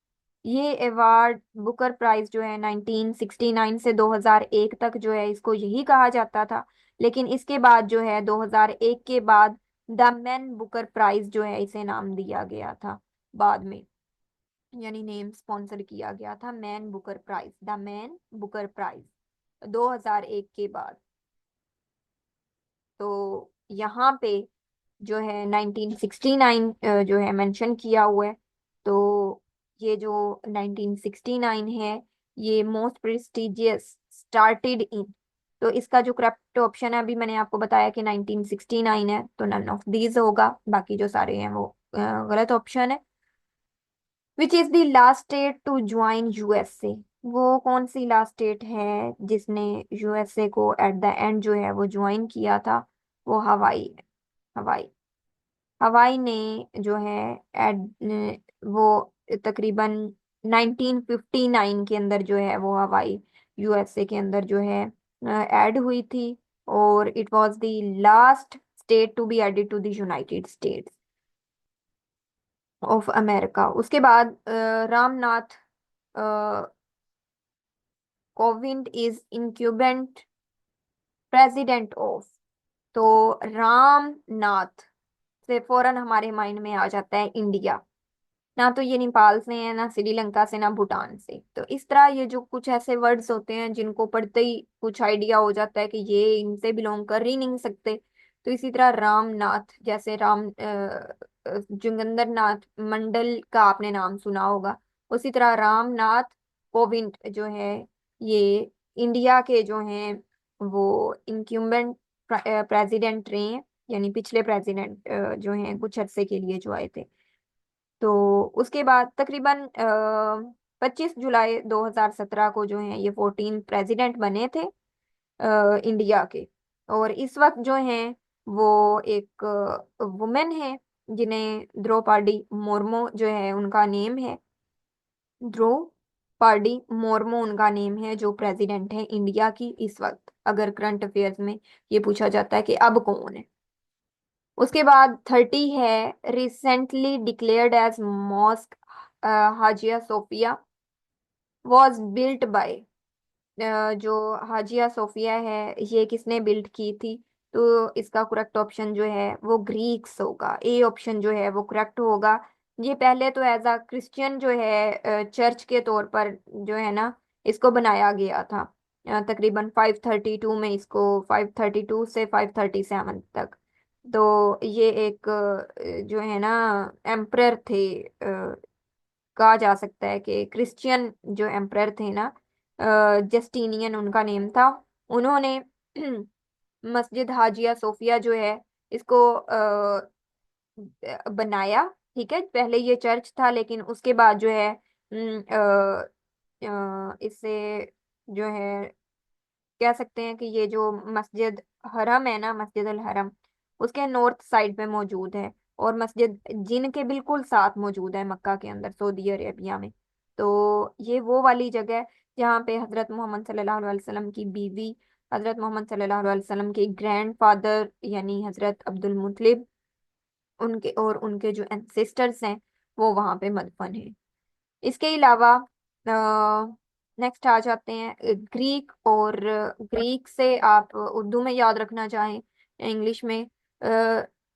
ये अवार्ड बुकर प्राइज जो है 1969 से 2001 तक जो है इसको यही कहा जाता था। लेकिन इसके बाद जो है 2001 के बाद द मैन बुकर प्राइज जो है इसे नाम दिया गया था बाद में, यानी नेम स्पॉन्सर किया गया था man booker prize, the man booker prize 2001 के बाद। तो यहाँ पे जो है 1969 जो है मेंशन किया हुआ है। तो ये जो 1969 है, ये मोस्ट प्रेस्टिजियस स्टार्टेड इन। तो इसका जो करेक्ट ऑप्शन है, अभी मैंने आपको बताया कि 1969 है, तो नन ऑफ दीज होगा, बाकी जो सारे हैं वो गलत ऑप्शन है। Which is the last state to join USA. वो कौन सी लास्ट स्टेट है जिसने यूएसए को एट द एंड जो है वो ज्वाइन किया था? वो हवाई है। हवाई। हवाई ने जो है वो तकरीबन 1959 के अंदर जो है वो हवाई यूएसए के अंदर जो है ऐड हुई थी। और it was the last state to be added to the United States of America. उसके बाद Ramnath Kovind is incumbent president of. तो रामनाथ से फौरन हमारे माइंड में आ जाता है इंडिया। ना तो ये नेपाल से है, ना श्रीलंका से, ना भूटान से। तो इस तरह ये जो कुछ ऐसे वर्ड्स होते हैं जिनको पढ़ते ही कुछ आइडिया हो जाता है कि ये इनसे बिलोंग कर ही नहीं सकते। तो इसी तरह रामनाथ, जैसे जोगिंदर नाथ मंडल का आपने नाम सुना होगा, उसी तरह रामनाथ कोविंद जो है ये इंडिया के जो हैं वो इनक्यूम्बेंट प्रेसिडेंट रहे हैं, यानी पिछले प्रेसिडेंट जो हैं कुछ अरसे के लिए जो आए थे। तो उसके बाद तकरीबन 25 जुलाई 2017 को जो है ये 14 प्रेसिडेंट बने थे इंडिया के। और इस वक्त जो हैं वो एक वुमेन है, जिन्हें द्रौपदी मुर्मू जो है उनका नेम है। द्रौपदी मुर्मू उनका नेम है, जो प्रेसिडेंट है इंडिया की इस वक्त, अगर करंट अफेयर्स में ये पूछा जाता है कि अब कौन है। उसके बाद 30 है। Recently declared as mosque Hagia Sophia was built by. जो हाजिया सोफिया है ये किसने बिल्ड की थी? तो इसका करेक्ट ऑप्शन जो है वो ग्रीक्स होगा। ए ऑप्शन जो है वो करेक्ट होगा। ये पहले तो एज अ क्रिश्चियन जो है चर्च के तौर पर जो है ना, इसको बनाया गया था। तकरीबन 532 में इसको, 532 से 537 तक। तो ये एक जो है ना एम्परर थे, कहा जा सकता है कि क्रिश्चियन जो एम्परर थे ना, जस्टिनियन उनका नेम था। उन्होंने मस्जिद हाजिया सोफिया जो है इसको बनाया। ठीक है, पहले ये चर्च था, लेकिन उसके बाद जो है इससे जो है कह सकते हैं कि ये जो मस्जिद हरम है ना, मस्जिद अल हरम, उसके नॉर्थ साइड पे मौजूद है। और मस्जिद जिन के बिल्कुल साथ मौजूद है मक्का के अंदर, सऊदी अरेबिया में। तो ये वो वाली जगह है जहाँ पे हजरत मोहम्मद सल्लल्लाहु अलैहि वसल्लम की बीवी, हजरत मोहम्मद सल्लल्लाहु अलैहि वसल्लम के ग्रैंड फादर यानी हजरत अब्दुल मुत्तलिब, उनके और उनके जो एंसेस्टर्स हैं वो वहां पे मदफन है। इसके अलावा नेक्स्ट आ जाते हैं ग्रीक। और ग्रीक से आप उर्दू में याद रखना चाहें, इंग्लिश में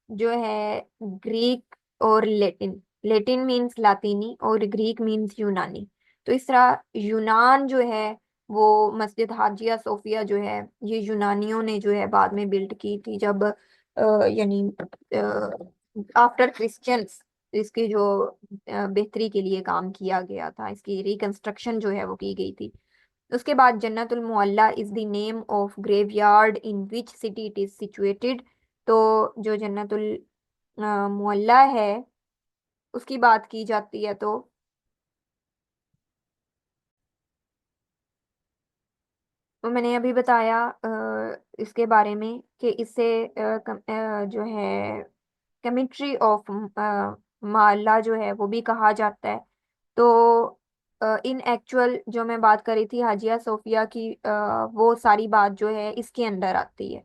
जो है ग्रीक और लेटिन। लेटिन मीन्स लातीनी और ग्रीक मीन्स यूनानी। तो इस तरह यूनान जो है वो मस्जिद हाजिया सोफिया जो है ये यूनानियों ने जो है बाद में बिल्ड की थी, जब यानी आफ्टर क्रिश्चियंस इसकी जो बेहतरी के लिए काम किया गया था, इसकी रिकंस्ट्रक्शन जो है वो की गई थी। उसके बाद Jannatul Mualla is the name of graveyard in which city it is situated. तो जो जन्नतुल मुअल्ला है उसकी बात की जाती है, तो मैंने अभी बताया इसके बारे में कि इससे जो है केमिस्ट्री ऑफ माला जो है वो भी कहा जाता है। तो इन एक्चुअल जो मैं बात करी थी हाजिया सोफिया की, वो सारी बात जो है इसके अंदर आती है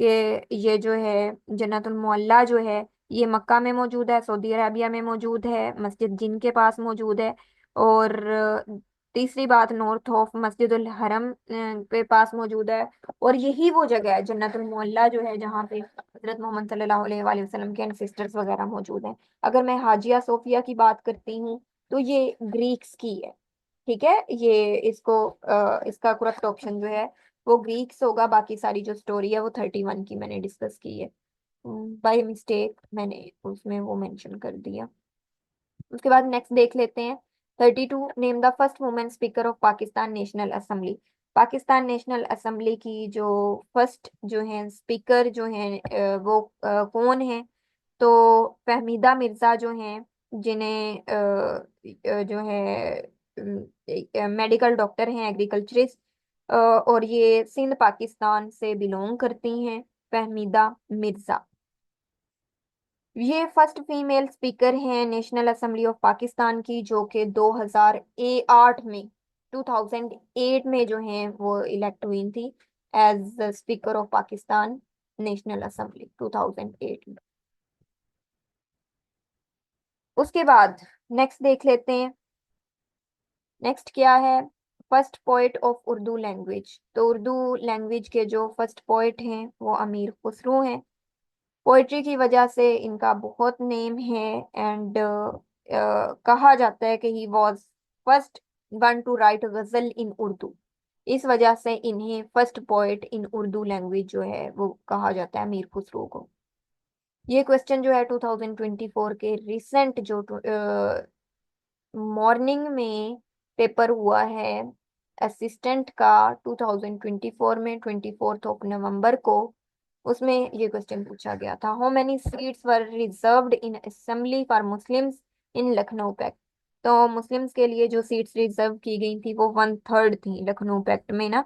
कि ये जो है जन्नतुल मोअल्ला जो है ये मक्का में मौजूद है, सऊदी अरेबिया में मौजूद है, मस्जिद जिन के पास मौजूद है। और तीसरी बात नॉर्थ ऑफ मस्जिदुल हरम के पास मौजूद है। और यही वो जगह है जन्नतुल मोअल्ला जो है जहाँ पे हजरत मोहम्मद सल्लल्लाहु अलैहि वसल्लम के एंसेस्टर्स वगैरह मौजूद हैं। अगर मैं हाजिया सोफिया की बात करती हूँ तो ये ग्रीक्स की है। ठीक है, ये इसको इसका करेक्ट ऑप्शन जो है वो ग्रीक्स होगा। बाकी सारी जो स्टोरी है वो 31 की मैंने डिस्कस की है, बाय मिस्टेक मैंने उसमें वो मेंशन कर दिया। उसके बाद नेक्स्ट देख लेते हैं। 32 name the first women speaker of Pakistan national assembly. Pakistan national assembly की जो फर्स्ट जो है स्पीकर जो है वो कौन है? तो फहमीदा मिर्जा जो हैं, जिन्हें जो है मेडिकल डॉक्टर हैं, एग्रीकल्चरिस्ट, और ये सिंध पाकिस्तान से बिलोंग करती हैं, फहमीदा मिर्जा। ये फर्स्ट फीमेल स्पीकर हैं नेशनल असेंबली ऑफ पाकिस्तान की, जो कि 2008 में 2008 में जो है वो इलेक्ट हुई थी as speaker of Pakistan national assembly 2008 में। उसके बाद नेक्स्ट देख लेते हैं। नेक्स्ट क्या है? First poet of Urdu language. तो उर्दू लैंग्वेज के जो फर्स्ट पोएट हैं वो अमीर खुसरो हैं। पोइट्री की वजह से इनका बहुत नेम है। एंड कहा जाता है कि he was first one two right गजल इन उर्दू। इस वजह से इन्हें first poet in Urdu language जो है वो कहा जाता है अमीर खुसरो को। ये क्वेश्चन जो है 2024 के रिसेंट जो मॉर्निंग में पेपर हुआ है असिस्टेंट का 2024 में 24 नवंबर को, उसमें ये क्वेश्चन पूछा गया था। How many seats were reserved in assembly for Muslims in Lucknow pact. तो मुस्लिम्स के लिए जो सीट्स रिजर्व की गई थी वो 1/3 थी लखनऊ पैक्ट में ना।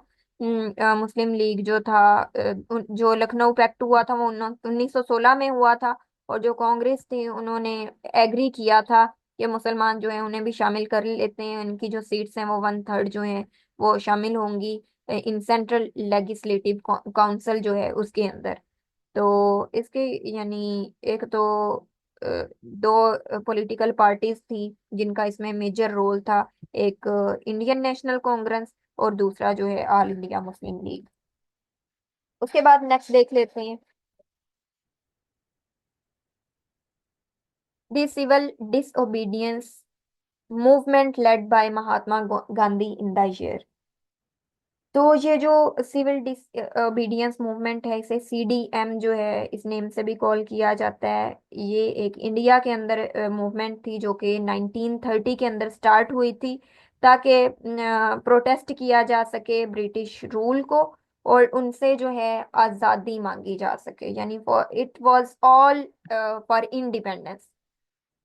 मुस्लिम लीग जो था, जो लखनऊ पैक्ट हुआ था वो 1916 में हुआ था। और जो कांग्रेस थी उन्होंने एग्री किया था कि मुसलमान जो है उन्हें भी शामिल कर लेते हैं, उनकी जो सीट्स हैं वो 1/3 जो है वो शामिल होंगी इन सेंट्रल लेजिस्लेटिव काउंसिल जो है उसके अंदर। तो इसके यानी एक तो दो पॉलिटिकल पार्टीज थी जिनका इसमें मेजर रोल था। एक इंडियन नेशनल कांग्रेस और दूसरा जो है ऑल इंडिया मुस्लिम लीग। उसके बाद नेक्स्ट देख लेते हैं। The civil disobedience movement led by Mahatma Gandhi in the year. तो ये जो सिविल डिसओबीडियंस मूवमेंट है, इसे सीडीएम जो है इस नेम से भी कॉल किया जाता है। ये एक इंडिया के अंदर मूवमेंट थी जो कि 1930 के अंदर स्टार्ट हुई थी, ताकि प्रोटेस्ट किया जा सके ब्रिटिश रूल को, और उनसे जो है आज़ादी मांगी जा सके, यानी for it was all for independence.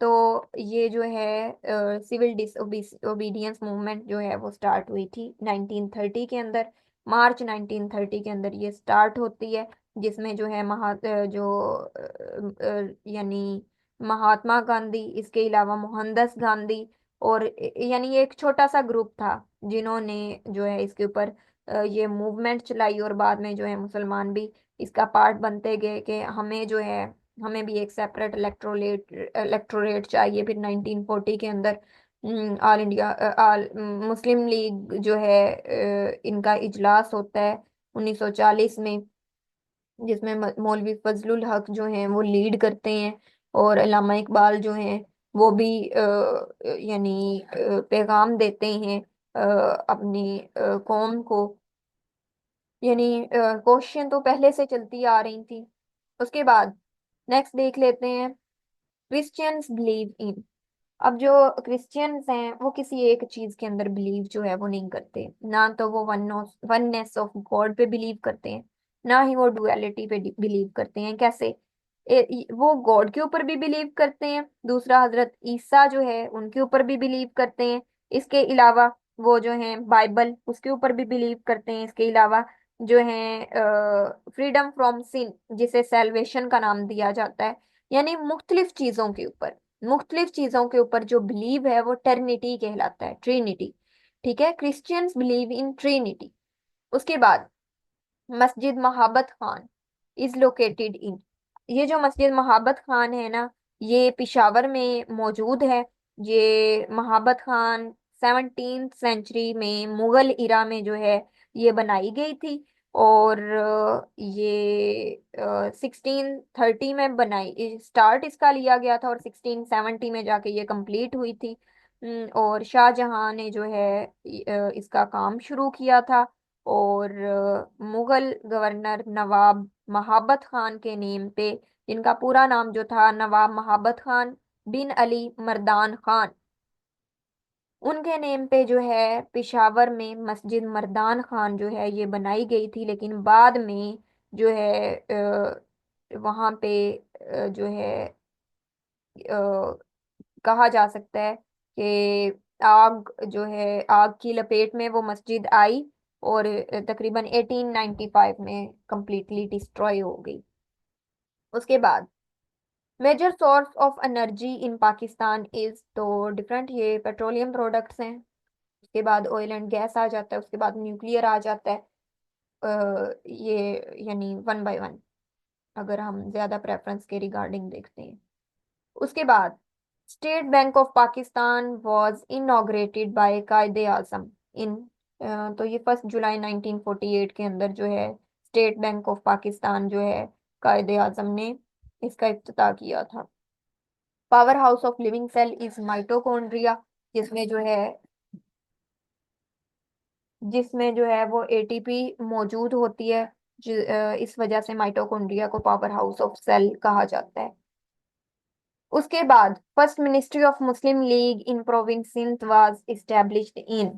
तो ये जो है सिविल डिसओबीडियंस मूवमेंट जो है वो स्टार्ट हुई थी 1930 के अंदर। मार्च 1930 के अंदर ये स्टार्ट होती है, जिसमें जो है यानी महात्मा गांधी, इसके अलावा मोहनदास गांधी, और यानी ये एक छोटा सा ग्रुप था जिन्होंने जो है इसके ऊपर ये मूवमेंट चलाई, और बाद में जो है मुसलमान भी इसका पार्ट बनते गए कि हमें जो है, हमें भी एक सेपरेट इलेक्टोरेट चाहिए। फिर 1940 के अंदर ऑल इंडिया ऑल मुस्लिम लीग जो है इनका इजलास होता है 1940 में, जिसमें मौलवी फजलुल हक जो हैं वो लीड करते हैं, और अल्लामा इकबाल जो हैं वो भी यानी पैगाम देते हैं अपनी कौम को। यानी क्वेश्चन तो पहले से चलती आ रही थी। उसके बाद नेक्स्ट देख लेते हैं, क्रिश्चियंस बिलीव इन। अब जो क्रिश्चियंस हैं वो किसी एक चीज के अंदर बिलीव जो है वो नहीं करते, ना तो वो वननेस ऑफ गॉड पे बिलीव करते हैं, ना ही वो डुअलिटी पे बिलीव करते हैं। कैसे? वो गॉड के ऊपर भी बिलीव करते हैं, दूसरा हजरत ईसा जो है उनके ऊपर भी बिलीव करते हैं, इसके अलावा वो जो है बाइबल उसके ऊपर भी बिलीव करते हैं, इसके अलावा जो है फ्रीडम फ्रॉम सिन जिसे सेल्वेशन का नाम दिया जाता है। यानी मुख्तलिफ चीजों के ऊपर जो बिलीव है वो टर्निटी कहलाता है, ट्रिनिटी। ठीक है, क्रिश्चियंस बिलीव इन ट्रिनिटी। उसके बाद मस्जिद Mahabat Khan is located in. ये जो मस्जिद महाबत खान है ना, ये पिशावर में मौजूद है। ये महाबत खान 17th सेंचुरी में मुगल इरा में जो है ये बनाई गई थी, और ये 1630 में बनाई स्टार्ट इसका लिया गया था, और 1670 में जाके ये कंप्लीट हुई थी। और शाहजहां ने जो है इसका काम शुरू किया था, और मुगल गवर्नर नवाब महाबत खान के नेम पे, जिनका पूरा नाम जो था नवाब महाबत खान बिन अली मर्दान खान, उनके नेम पे जो है पिशावर में मस्जिद मर्दान खान जो है ये बनाई गई थी। लेकिन बाद में जो है वहाँ पे जो है कहा जा सकता है कि आग जो है, आग की लपेट में वो मस्जिद आई, और तकरीबन 1895 में कंप्लीटली डिस्ट्रॉय हो गई। उसके बाद major source of energy in Pakistan is, तो डिफरेंट ये पेट्रोलियम प्रोडक्ट्स हैं। उसके बाद ऑयल एंड गैस आ जाता है, उसके बाद न्यूक्लियर आ जाता है। ये यानी वन बाय वन अगर हम ज्यादा प्रेफरेंस के रिगार्डिंग देखते हैं। उसके बाद state bank of Pakistan was inaugurated bye कायदे आजम इन, तो ये 1 जुलाई 1948 के अंदर जो है स्टेट बैंक ऑफ पाकिस्तान जो है कायदे आजम ने इसका इफ्तिताह किया था। Power house of living cell is mitochondria, जिसमें जो है जिसमें जो है वो एटीपी मौजूद होती है। इस वजह से माइटोकॉन्ड्रिया को पावर हाउस ऑफ सेल कहा जाता है। उसके बाद first ministry of Muslim league in province Sindh was established in,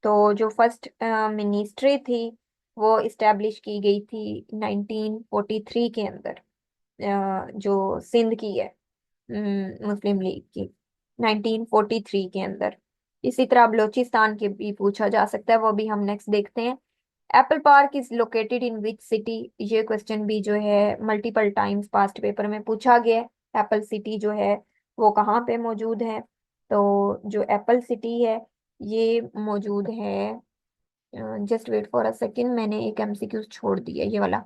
तो जो फर्स्ट मिनिस्ट्री थी वो इस्टेब्लिश की गई थी 1943 के अंदर, जो सिंध की है मुस्लिम लीग की, 1943 के अंदर। इसी तरह बलोचिस्तान के भी पूछा जा सकता है, वो भी हम नेक्स्ट देखते हैं। Apple park is located in which city, ये क्वेश्चन भी जो है मल्टीपल टाइम्स पास्ट पेपर में पूछा गया है। एप्पल सिटी जो है वो कहाँ पे मौजूद है? तो जो एप्पल सिटी है ये मौजूद है, just wait for a second, मैंने एक एमसीक्यू छोड़ दिया ये वाला।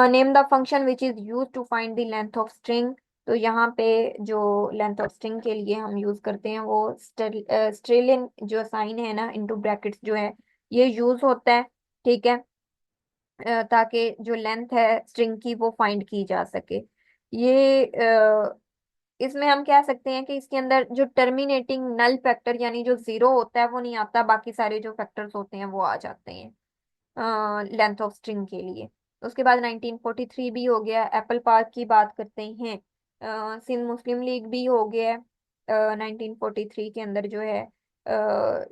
Name the function which is use to find the length of string. तो यहाँ पे जो लेंथ ऑफ स्ट्रिंग के लिए हम यूज करते हैं वो स्ट्रेलियन जो साइन है ना इनटू ब्रैकेट्स जो है ये यूज होता है। ठीक है, ताकि जो लेंथ है स्ट्रिंग की वो फाइंड की जा सके। ये इसमें हम कह सकते हैं कि इसके अंदर जो टर्मिनेटिंग नल फैक्टर यानी जो जीरो होता है वो नहीं आता, बाकी सारे जो फैक्टर्स होते हैं वो आ जाते हैं लेंथ ऑफ स्ट्रिंग के लिए। उसके बाद 1943 भी हो गया। एप्पल पार्क की बात करते हैं, सिंध मुस्लिम लीग भी हो गया है 1943 के अंदर जो है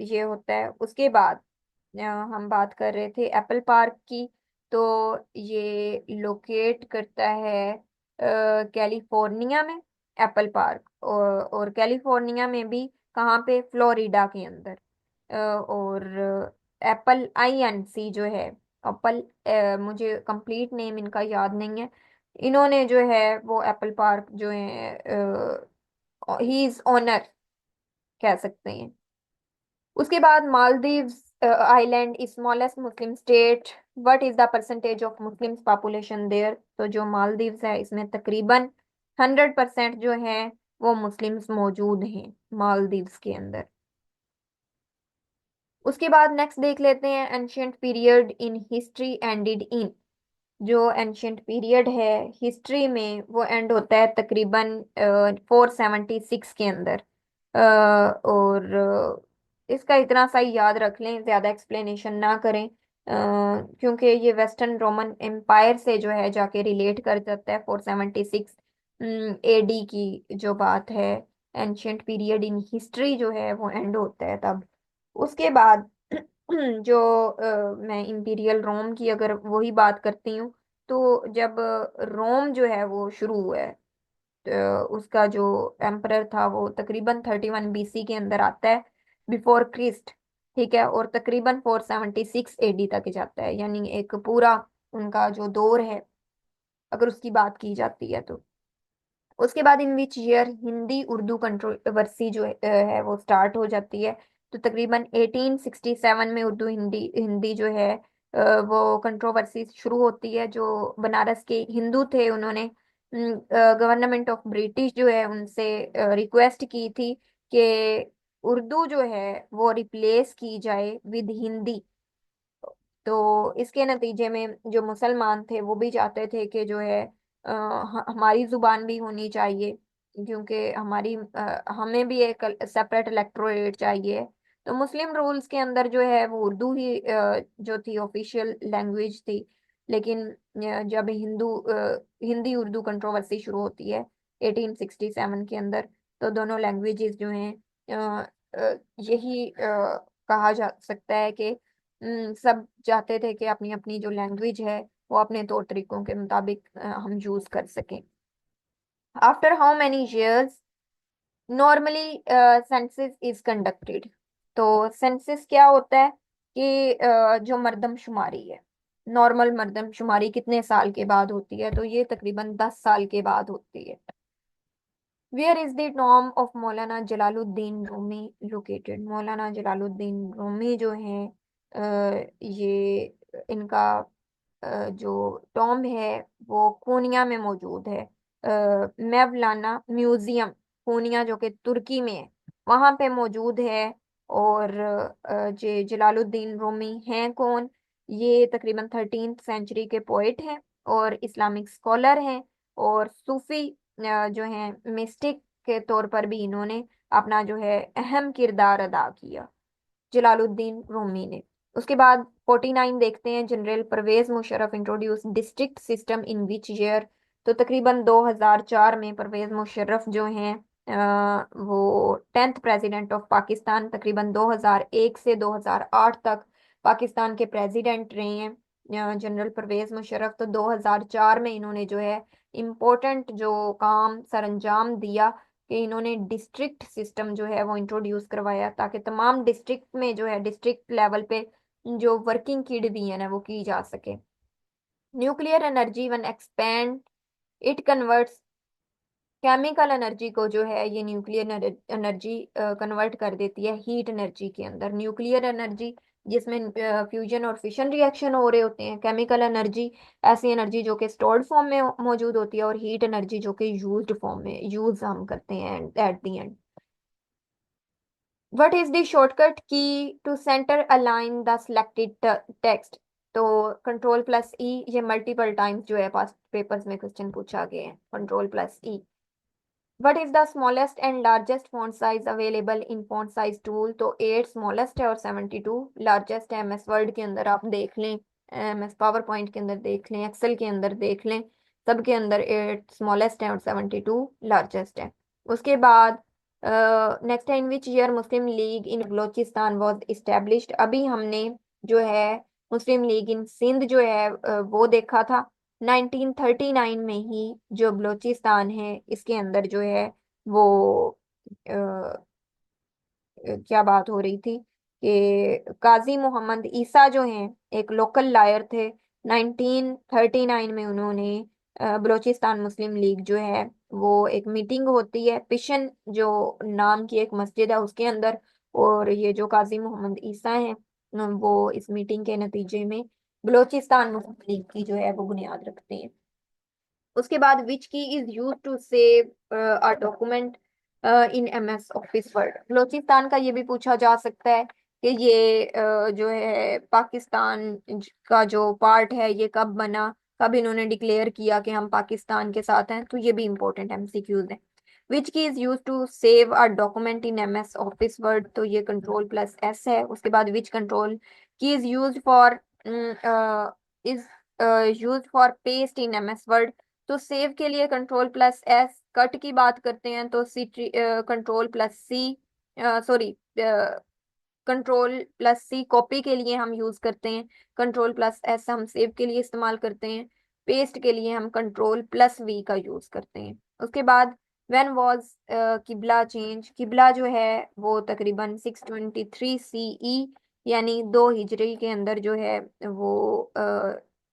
ये होता है। उसके बाद हम बात कर रहे थे एप्पल पार्क की, तो ये लोकेट करता है कैलिफोर्निया में एप्पल पार्क, और कैलिफोर्निया में भी कहाँ पे, फ्लोरिडा के अंदर। और एप्पल INC जो है, एप्पल, मुझे कंप्लीट नेम इनका याद नहीं है, इन्होंने जो है वो एप्पल पार्क जो है ही इज ओनर कह सकते हैं। उसके बाद Maldives island smallest Muslim state, what is the percentage of Muslim population there. तो जो मालदीव्स है इसमें तकरीबन 100% जो है वो मुस्लिम्स मौजूद हैं मालदीव्स के अंदर। उसके बाद नेक्स्ट देख लेते हैं ancient period in history ended in. जो एंशियंट पीरियड है हिस्ट्री में वो एंड होता है तकरीबन 476 के अंदर। और इसका इतना सा ही याद रख लें, ज्यादा एक्सप्लेनेशन ना करें, क्योंकि ये वेस्टर्न रोमन एम्पायर से जो है जाके रिलेट कर जाता है। 476 AD की जो बात है, एंशियंट पीरियड इन हिस्ट्री जो है वो एंड होता है तब। उसके बाद जो मैं इंपीरियल रोम की अगर वही बात करती हूँ, तो जब रोम जो है वो शुरू हुआ है, तो उसका जो एम्परर था वो तकरीबन 31 BC के अंदर आता है, बिफोर क्रिस्ट। ठीक है, और तकरीबन 476 AD तक जाता है, यानी एक पूरा उनका जो दौर है अगर उसकी बात की जाती है तो। उसके बाद in which year Hindi Urdu controversy जो है वो स्टार्ट हो जाती है। तो तकरीबन 1867 में उर्दू हिंदी हिंदी जो है वो कंट्रोवर्सी शुरू होती है। जो बनारस के हिंदू थे उन्होंने गवर्नमेंट ऑफ ब्रिटिश जो है उनसे रिक्वेस्ट की थी कि उर्दू जो है वो रिप्लेस की जाए विद हिंदी। तो इसके नतीजे में जो मुसलमान थे वो भी चाहते थे कि जो है हमारी जुबान भी होनी चाहिए, क्योंकि हमें भी एक सेपरेट इलेक्टोरेट चाहिए। तो मुस्लिम रूल्स के अंदर जो है वो उर्दू ही जो थी ऑफिशियल लैंग्वेज थी। लेकिन जब हिंदी उर्दू कंट्रोवर्सी शुरू होती है 1867 के अंदर, तो दोनों लैंग्वेजेस जो हैं यही कहा जा सकता है कि सब चाहते थे कि अपनी अपनी जो लैंग्वेज है वो अपने तौर तरीकों के मुताबिक हम यूज कर सकें। After how many years normally census is conducted. तो सेंसस क्या होता है कि जो मर्दमशुमारी है, नॉर्मल मर्दमशुमारी कितने साल के बाद होती है, तो ये तकरीबन 10 साल के बाद होती है। Where is the tomb of Maulana Jalaluddin Rumi located. Maulana Jalaluddin Rumi जो है ये इनका जो टॉम है वो पूर्णिया में मौजूद है। मेवलाना म्यूजियम पूर्णिया जो कि तुर्की में है वहां पे मौजूद है। और जे जलालुद्दीन रूमी हैं कौन, ये तकरीबन 13th सेंचुरी के पोइट हैं और इस्लामिक स्कॉलर हैं, और सूफी जो हैं मिस्टिक के तौर पर भी इन्होंने अपना जो है अहम किरदार अदा किया, जलालुद्दीन रूमी ने। उसके बाद 49 देखते हैं, general Pervez Musharraf introduce district system in which year. तो तकरीबन 2004 में परवेज मुशर्रफ जो हैं वो 10th प्रेसिडेंट ऑफ पाकिस्तान, तकरीबन 2001 से 2008 तक पाकिस्तान के प्रेसिडेंट रहे हैं जनरल परवेज मुशर्रफ। तो 2004 में इन्होंने जो है इम्पोर्टेंट जो काम सरंजाम दिया कि इन्होंने डिस्ट्रिक्ट सिस्टम जो है वो इंट्रोड्यूस करवाया, ताकि तमाम डिस्ट्रिक्ट में जो है डिस्ट्रिक्ट लेवल पे जो वर्किंग की डिवीजन है वो की जा सके। Nuclear energy one expand it converts. Chemical energy को जो है ये न्यूक्लियर एनर्जी कन्वर्ट कर देती है हीट एनर्जी के अंदर। न्यूक्लियर एनर्जी जिसमें फ्यूजन और फिशन रिएक्शन हो रहे होते हैं, केमिकल एनर्जी ऐसी एनर्जी जो कि स्टोर्ड फॉर्म में मौजूद होती है, और हीट एनर्जी जो कि यूज्ड फॉर्म में यूज हम करते हैं at the end. What is the shortcut key to centre align the selected text. तो कंट्रोल+E, ये मल्टीपल टाइम्स जो है पास्ट पेपर्स में क्वेश्चन पूछा गया है, कंट्रोल+E। What is the smallest and largest font size available in font size tool? तो 8 स्मॉलेस्ट है और 72 लार्जेस्ट है। MS वर्ड के अंदर आप देख लें, MS पावर पॉइंट के अंदर देख लें, एक्सेल के अंदर देख लें, सबके अंदर 8 स्मॉलेस्ट है और 72 लार्जेस्ट है। उसके बाद नेक्स्ट है, in which year Muslim league in Balochistan was established? अभी हमने जो है मुस्लिम लीग इन सिंध जो है वो देखा था। 1939 में ही जो बलोचिस्तान है इसके अंदर जो है वो क्या बात हो रही थी कि काजी मोहम्मद ईसा जो हैं एक लोकल लायर थे। 1939 में उन्होंने बलोचिस्तान मुस्लिम लीग जो है वो एक मीटिंग होती है पिशन जो नाम की एक मस्जिद है उसके अंदर, और ये जो काजी मोहम्मद ईसा हैं वो इस मीटिंग के नतीजे में बलोचिस्तान मुस्लिम लीग की जो है वो बुनियाद रखते हैं। उसके बाद which key is use to save a document in MS office word? Balochistan का ये भी पूछा जा सकता है कि ये जो है पाकिस्तान का जो पार्ट है ये कब बना, कब इन्होंने डिक्लेयर किया कि हम पाकिस्तान के साथ हैं, तो ये भी इंपॉर्टेंट MCQs है। Which key is use to save a document in MS office word? तो ये कंट्रोल+S है। उसके बाद which control key is use for is use for paste in MS word? तो सेव के लिए कंट्रोल+S, कट की बात करते हैं तो सी कंट्रोल+C, सॉरी कंट्रोल+C कॉपी के लिए हम यूज करते हैं, कंट्रोल+S हम सेव के लिए इस्तेमाल करते हैं, पेस्ट के लिए हम कंट्रोल+V का यूज करते हैं। उसके बाद व्हेन वाज किबला चेंज? किबला जो है वो तकरीबन 623 CE यानी 2 हिजरी के अंदर जो है वो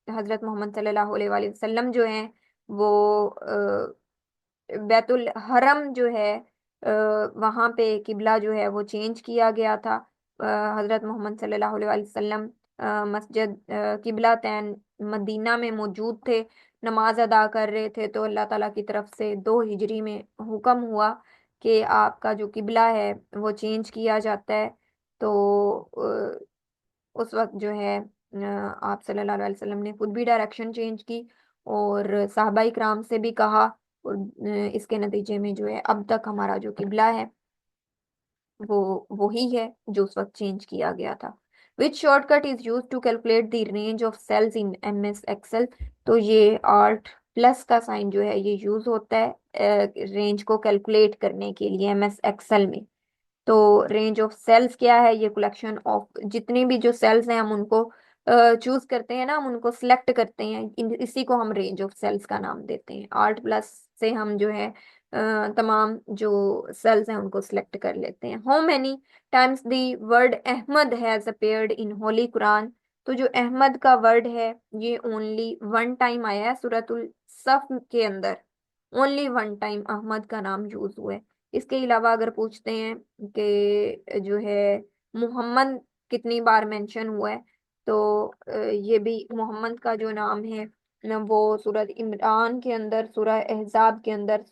हजरत मोहम्मद सल्लल्लाहु अलैहि वसल्लम जो है वो बैतुल हरम जो है वहां पे किबला जो है वो चेंज किया गया था। हजरत मोहम्मद सल्लल्लाहु अलैहि वसल्लम मस्जिद किबला तैन मदीना में मौजूद थे, नमाज अदा कर रहे थे, तो अल्लाह ताला की तरफ से 2 हिजरी में हुक्म हुआ कि आपका जो किबला है वो चेंज किया जाता है। तो उस वक्त जो है आप सल्लल्लाहु अलैहि वसल्लम ने खुद भी डायरेक्शन चेंज की और साहबा इकराम से भी कहा, और इसके नतीजे में जो है अब तक हमारा जो किबला है वो वही है जो उस वक्त चेंज किया गया था। Which shortcut is use to calculate the range of cells in MS Excel? तो ये Alt+ का साइन जो है ये यूज होता है रेंज को कैलकुलेट करने के लिए MS एक्सेल में। तो रेंज ऑफ सेल्स क्या है? ये कलेक्शन ऑफ जितनी भी जो सेल्स हैं हम उनको चूज करते हैं ना, हम उनको सिलेक्ट करते हैं, इसी को हम रेंज ऑफ सेल्स का नाम देते हैं। Alt+ से हम जो है तमाम जो सेल्स हैं उनको सिलेक्ट कर लेते हैं। How many times the word Ahmad has appeared in holy Quran? तो जो अहमद का वर्ड है ये ओनली 1 टाइम आया है सूरतुल सफ के अंदर, ओनली 1 टाइम अहमद का नाम यूज हुआ है। इसके अलावा अगर पूछते हैं कि जो है मोहम्मद कितनी बार मेंशन हुआ है, तो ये भी मोहम्मद का जो नाम है न वो सूरह इमरान के अंदर, सूरह अहजाब के अंदर,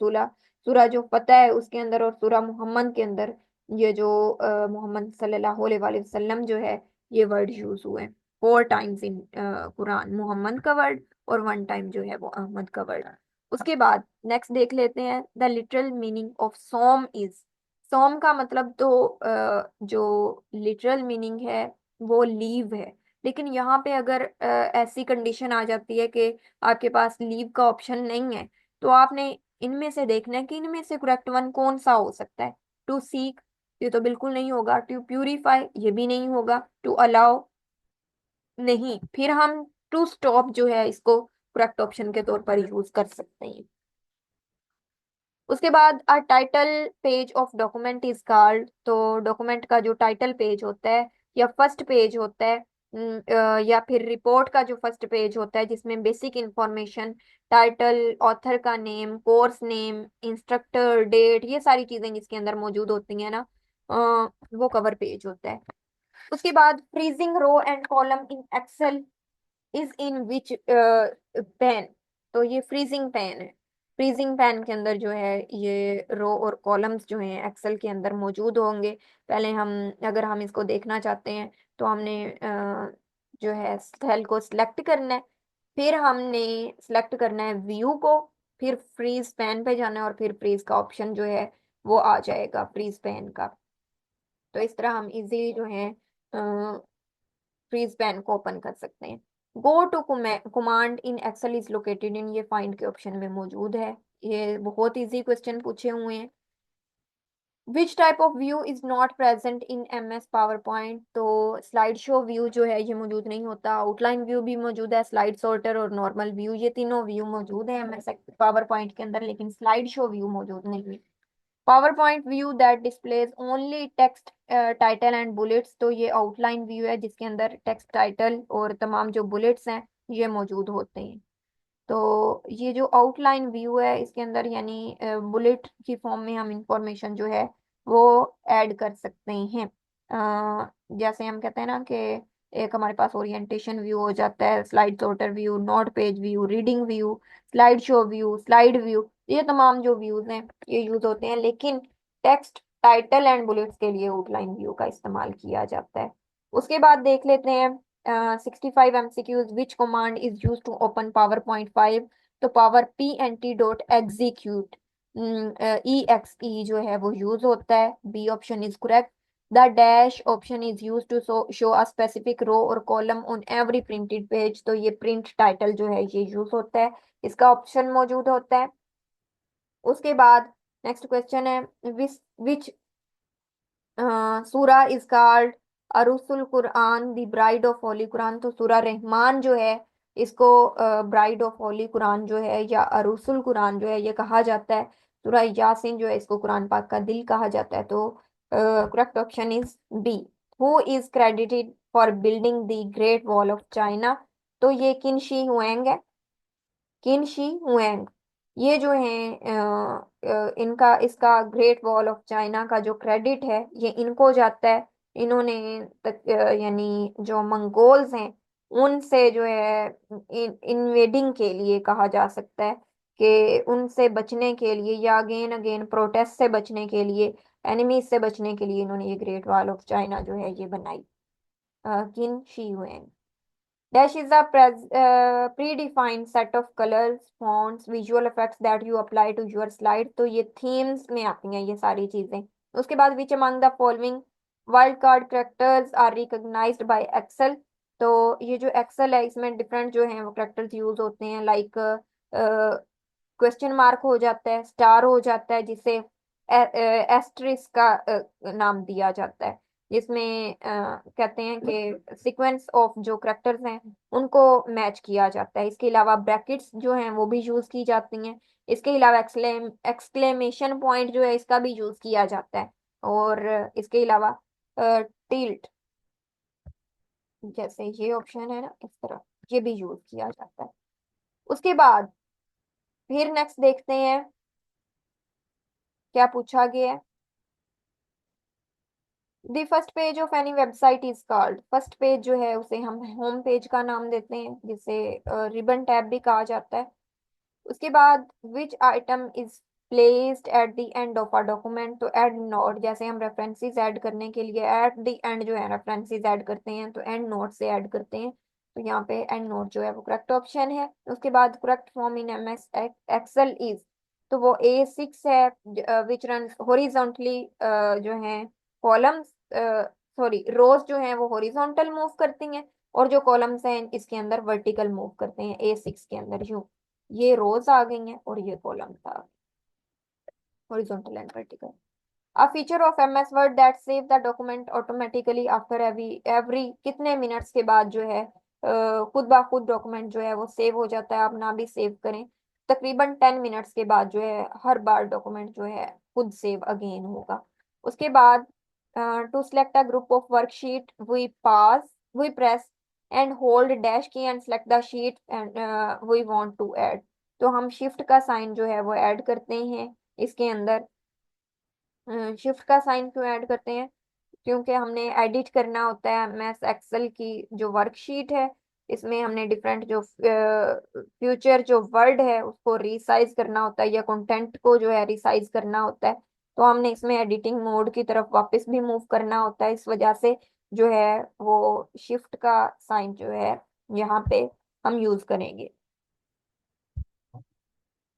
सूरह जो फतह है उसके अंदर, और सूरह मोहम्मद के अंदर ये जो मोहम्मद सल्लल्लाहु अलैहि वसल्लम जो है ये वर्ड यूज हुए हैं 4 टाइम्स इन कुरान, मोहम्मद का वर्ड, और 1 टाइम जो है वो अहमद का वर्ड। उसके बाद नेक्स्ट देख लेते हैं, the literal meaning of som is? सोम का मतलब तो जो लिटरल मीनिंग है वो लीव है, लेकिन यहाँ पे अगर ऐसी कंडीशन आ जाती है कि आपके पास लीव का ऑप्शन नहीं है, तो आपने इनमें से देखना है कि इनमें से करेक्ट वन कौन सा हो सकता है। टू सीक, ये तो बिल्कुल नहीं होगा। टू प्यूरिफाई, ये भी नहीं होगा। टू अलाउ, नहीं। फिर हम टू स्टॉप जो है इसको करेक्ट ऑप्शन के तौर पर यूज कर सकते हैं। उसके बाद a title page of document is called? तो डॉक्यूमेंट का जो टाइटल पेज होता है या फर्स्ट पेज होता है या फिर रिपोर्ट का जो फर्स्ट पेज होता है जिसमें बेसिक इंफॉर्मेशन, टाइटल, ऑथर का name, course name, instructor, date, ये सारी चीजें जिसके अंदर मौजूद होती हैं ना, वो कवर पेज होता है। उसके बाद freezing row and column in Excel is in which pane? तो ये फ्रीजिंग पेन है। फ्रीजिंग पेन के अंदर जो है ये रो और कॉलम्स जो हैं एक्सेल के अंदर मौजूद होंगे। पहले हम अगर हम इसको देखना चाहते हैं तो हमने जो है सेल को सिलेक्ट करना है, फिर हमने सिलेक्ट करना है व्यू को, फिर फ्रीज पैन पे जाना है और फिर फ्रीज का ऑप्शन जो है वो आ जाएगा फ्रीज पैन का। तो इस तरह हम इजीली जो है फ्रीज पैन को ओपन कर सकते हैं। Go to command in Excel is located in, ये फाइंड के ऑप्शन में मौजूद है। ये बहुत इजी क्वेश्चन पूछे हुए हैं। Which type of view is not present in M S PowerPoint, तो स्लाइड शो व्यू जो है ये मौजूद नहीं होता। आउटलाइन व्यू भी मौजूद है, स्लाइड सॉर्टर और नॉर्मल व्यू, ये तीनों व्यू मौजूद है एम एस पावर पॉइंट के अंदर, लेकिन स्लाइड शो व्यू मौजूद नहीं है। Power point view that displays only text title and bullets, तो ये आउटलाइन व्यू है जिसके अंदर टेक्स्ट टाइटल और तमाम जो बुलेट्स हैं ये मौजूद होते हैं। तो ये जो आउटलाइन व्यू है इसके अंदर यानी बुलेट की फॉर्म में हम इंफॉर्मेशन जो है वो ऐड कर सकते हैं। जैसे हम कहते हैं ना कि एक हमारे पास ओरिएंटेशन व्यू हो जाता है, slide sorter view, note page view, reading view, slide show view, slide view, ये तमाम जो व्यूज हैं ये यूज होते हैं, लेकिन टेक्स्ट टाइटल एंड बुलेट्स के लिए आउटलाइन व्यू का इस्तेमाल किया जाता है। उसके बाद देख लेते हैं 65 MCQs, which command is use to open power point 5, तो power PNT dot execute EXE जो है वो यूज होता है। B option is correct. The dash option is use to show a specific row और column on every printed page, तो ये print title जो है ये यूज होता है, इसका ऑप्शन मौजूद होता है। उसके बाद नेक्स्ट क्वेश्चन है which surah is called Arusul Quran the bride of holy Quran, तो सूरा रहमान जो है इसको ब्राइड ऑफ होली कुरान जो है या अरुसुल कुरान जो है ये कहा जाता है। सूरा यासीन जो है इसको कुरान पाक का दिल कहा जाता है। तो correct option is B. Who is credited for building the great wall of China, तो ये किन शी हुएंग है, किन शी हुएंग, ये जो है इनका इसका ग्रेट वॉल ऑफ चाइना का जो क्रेडिट है ये इनको जाता है। इन्होंने यानी जो मंगोल्स हैं उनसे जो है इन्वेडिंग के लिए कहा जा सकता है कि उनसे बचने के लिए या अगेन अगेन प्रोटेस्ट से बचने के लिए, एनिमीज से बचने के लिए इन्होंने ये ग्रेट वॉल ऑफ चाइना जो है ये बनाई। किन she हुएंग। Dash is a predefined set of colors, fonts, visual effects that you apply to your slide. तो ये themes में आती हैं ये सारी चीजें। उसके बाद which among the following wildcard characters are recognized by Excel, तो ये जो Excel है इसमें डिफरेंट जो हैं वो characters यूज होते हैं, लाइक क्वेश्चन मार्क हो जाता है, स्टार हो जाता है, जिसे एस्ट्रिस का नाम दिया जाता है, जिसमें कहते हैं कि सीक्वेंस ऑफ जो करेक्टर्स हैं उनको मैच किया जाता है। इसके अलावा ब्रैकेट्स जो हैं वो भी यूज की जाती हैं। इसके अलावा एक्सक्लेमेशन पॉइंट जो है इसका भी यूज किया जाता है। और इसके अलावा टिल्ट, जैसे ये ऑप्शन है ना इस तरह, ये भी यूज किया जाता है। उसके बाद फिर नेक्स्ट देखते हैं क्या पूछा गया है। The first page of any website is called, first page जो है उसे हम होम पेज का नाम देते हैं, जिसे रिबन टैब भी कहा जाता है। उसके बाद विच item is placed at the end of a document, तो एंड नोट, जैसे हम रेफरेंसेस ऐड करने के लिए एट द एंड जो है रेफरेंसेस ऐड करते हैं तो एंड नोट से ऐड करते हैं, तो यहाँ पे एंड नोट जो है वो करेक्ट ऑप्शन है। उसके बाद correct form in M S Excel is, तो वो A6 है विच रन हॉरिजॉन्टली, जो है कॉलम्स सॉरी रोज जो है वो हॉरिजॉन्टल मूव करती हैं और जो कॉलम्स हैं इसके अंदर वर्टिकल मूव करते हैं। A6 के अंदर यूं ये रोज आ गई हैं और ये कॉलम्स आ गए, horizontal and vertical. A feature of MS Word that save the document automatically after every कितने मिनट्स के बाद जो है खुद ब खुद डॉक्यूमेंट जो है वो सेव हो जाता है, आप ना भी सेव करें, तकरीबन 10 मिनट्स के बाद जो है हर बार डॉक्यूमेंट जो है खुद सेव अगेन होगा। उसके बाद to select a group of worksheet we press and hold dash key and select the sheet and we want to add, तो हम शिफ्ट का साइन जो है वो ऐड करते हैं इसके अंदर। शिफ्ट का साइन क्यों ऐड करते हैं, क्योंकि हमने एडिट करना होता है एमएस एक्सेल की जो वर्कशीट है, इसमें हमने डिफरेंट जो फ्यूचर जो वर्ड है उसको रिसाइज करना होता है या कंटेंट को जो है रिसाइज करना होता है, तो हमने इसमें एडिटिंग मोड की तरफ वापस भी मूव करना होता है, इस वजह से जो है वो शिफ्ट का साइन जो है यहाँ पे हम यूज करेंगे।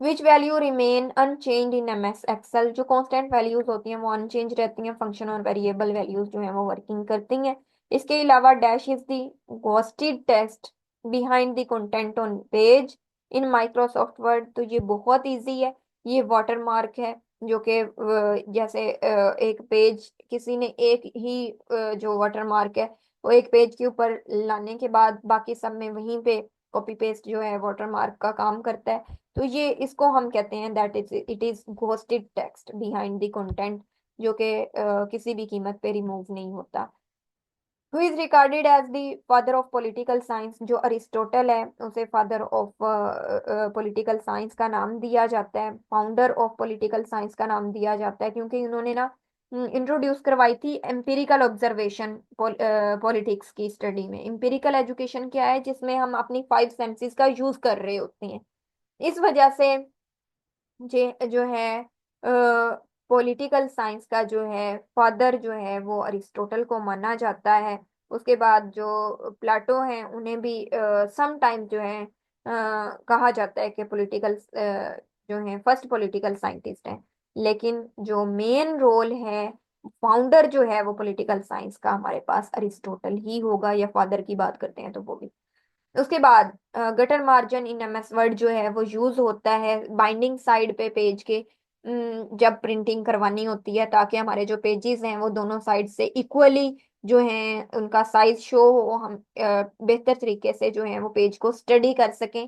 Which value remain unchange in M S Excel, जो कांस्टेंट वैल्यूज होती हैं वो अनचेंज रहती हैं, फंक्शन और वेरिएबल वैल्यूज जो हैं वो वर्किंग करती हैं। इसके अलावा dash is the ghosted text behind the content on page in Microsoft word. तो ये बहुत इजी है। ये वाटर मार्क है, जो कि जैसे एक पेज किसी ने एक ही जो वाटर मार्क है वो एक पेज के ऊपर लाने के बाद बाकी सब में वहीं पे कॉपी पेस्ट जो है वाटर मार्क का काम करता है। तो ये इसको हम कहते हैं that it is ghosted text behind the content, जो कि किसी भी कीमत पे रिमूव नहीं होता। Who is regarded as the father of political science, जो अरिस्टोटल है उसे फादर ऑफ पॉलिटिकल साइंस का नाम दिया जाता है, फाउंडर ऑफ पॉलिटिकल साइंस का नाम दिया जाता है, क्योंकि इन्होंने ना इंट्रोड्यूस करवाई थी एम्पिरिकल ऑब्जर्वेशन पॉलिटिक्स की स्टडी में। एम्पिरिकल एजुकेशन क्या है, जिसमें हम अपनी फाइव सेंसेस का यूज कर रहे होते हैं। इस वजह से जे जो है पॉलिटिकल साइंस का जो है फादर जो है वो अरिस्टोटल को माना जाता है। उसके बाद जो प्लाटो हैं उन्हें भी सम टाइम जो है कहा जाता है कि पॉलिटिकल जो है फर्स्ट पॉलिटिकल साइंटिस्ट है। लेकिन जो मेन रोल है, फाउंडर जो है वो पॉलिटिकल साइंस का, हमारे पास अरिस्टोटल ही होगा, या फादर की बात करते हैं तो वो भी। उसके बाद gutter margin in MS word जो है वो यूज होता है बाइंडिंग साइड पे पेज के, जब प्रिंटिंग करवानी होती है, ताकि हमारे जो पेजेस हैं वो दोनों साइड से इक्वली जो है उनका साइज शो हो, हम बेहतर तरीके से जो है वो पेज को स्टडी कर सकें।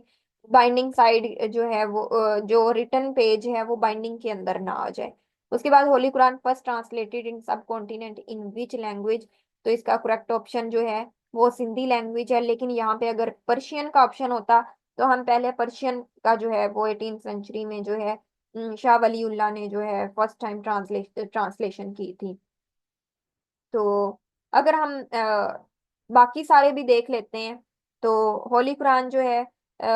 बाइंडिंग साइड जो है वो जो रिटर्न पेज है वो बाइंडिंग के अंदर ना आ जाए। उसके बाद Holi Quran first translated in सब कॉन्टिनेंट इन विच लैंग्वेज, तो इसका करेक्ट ऑप्शन जो है वो सिंधी लैंग्वेज है। लेकिन यहाँ पे अगर पर्शियन का ऑप्शन होता तो हम पहले पर्शियन का जो है वो 18th सेंचुरी में जो है शाह वलीउल्लाह ने जो है फर्स्ट टाइम ट्रांसलेशन की थी। तो अगर हम बाकी सारे भी देख लेते हैं, तो होली कुरान जो है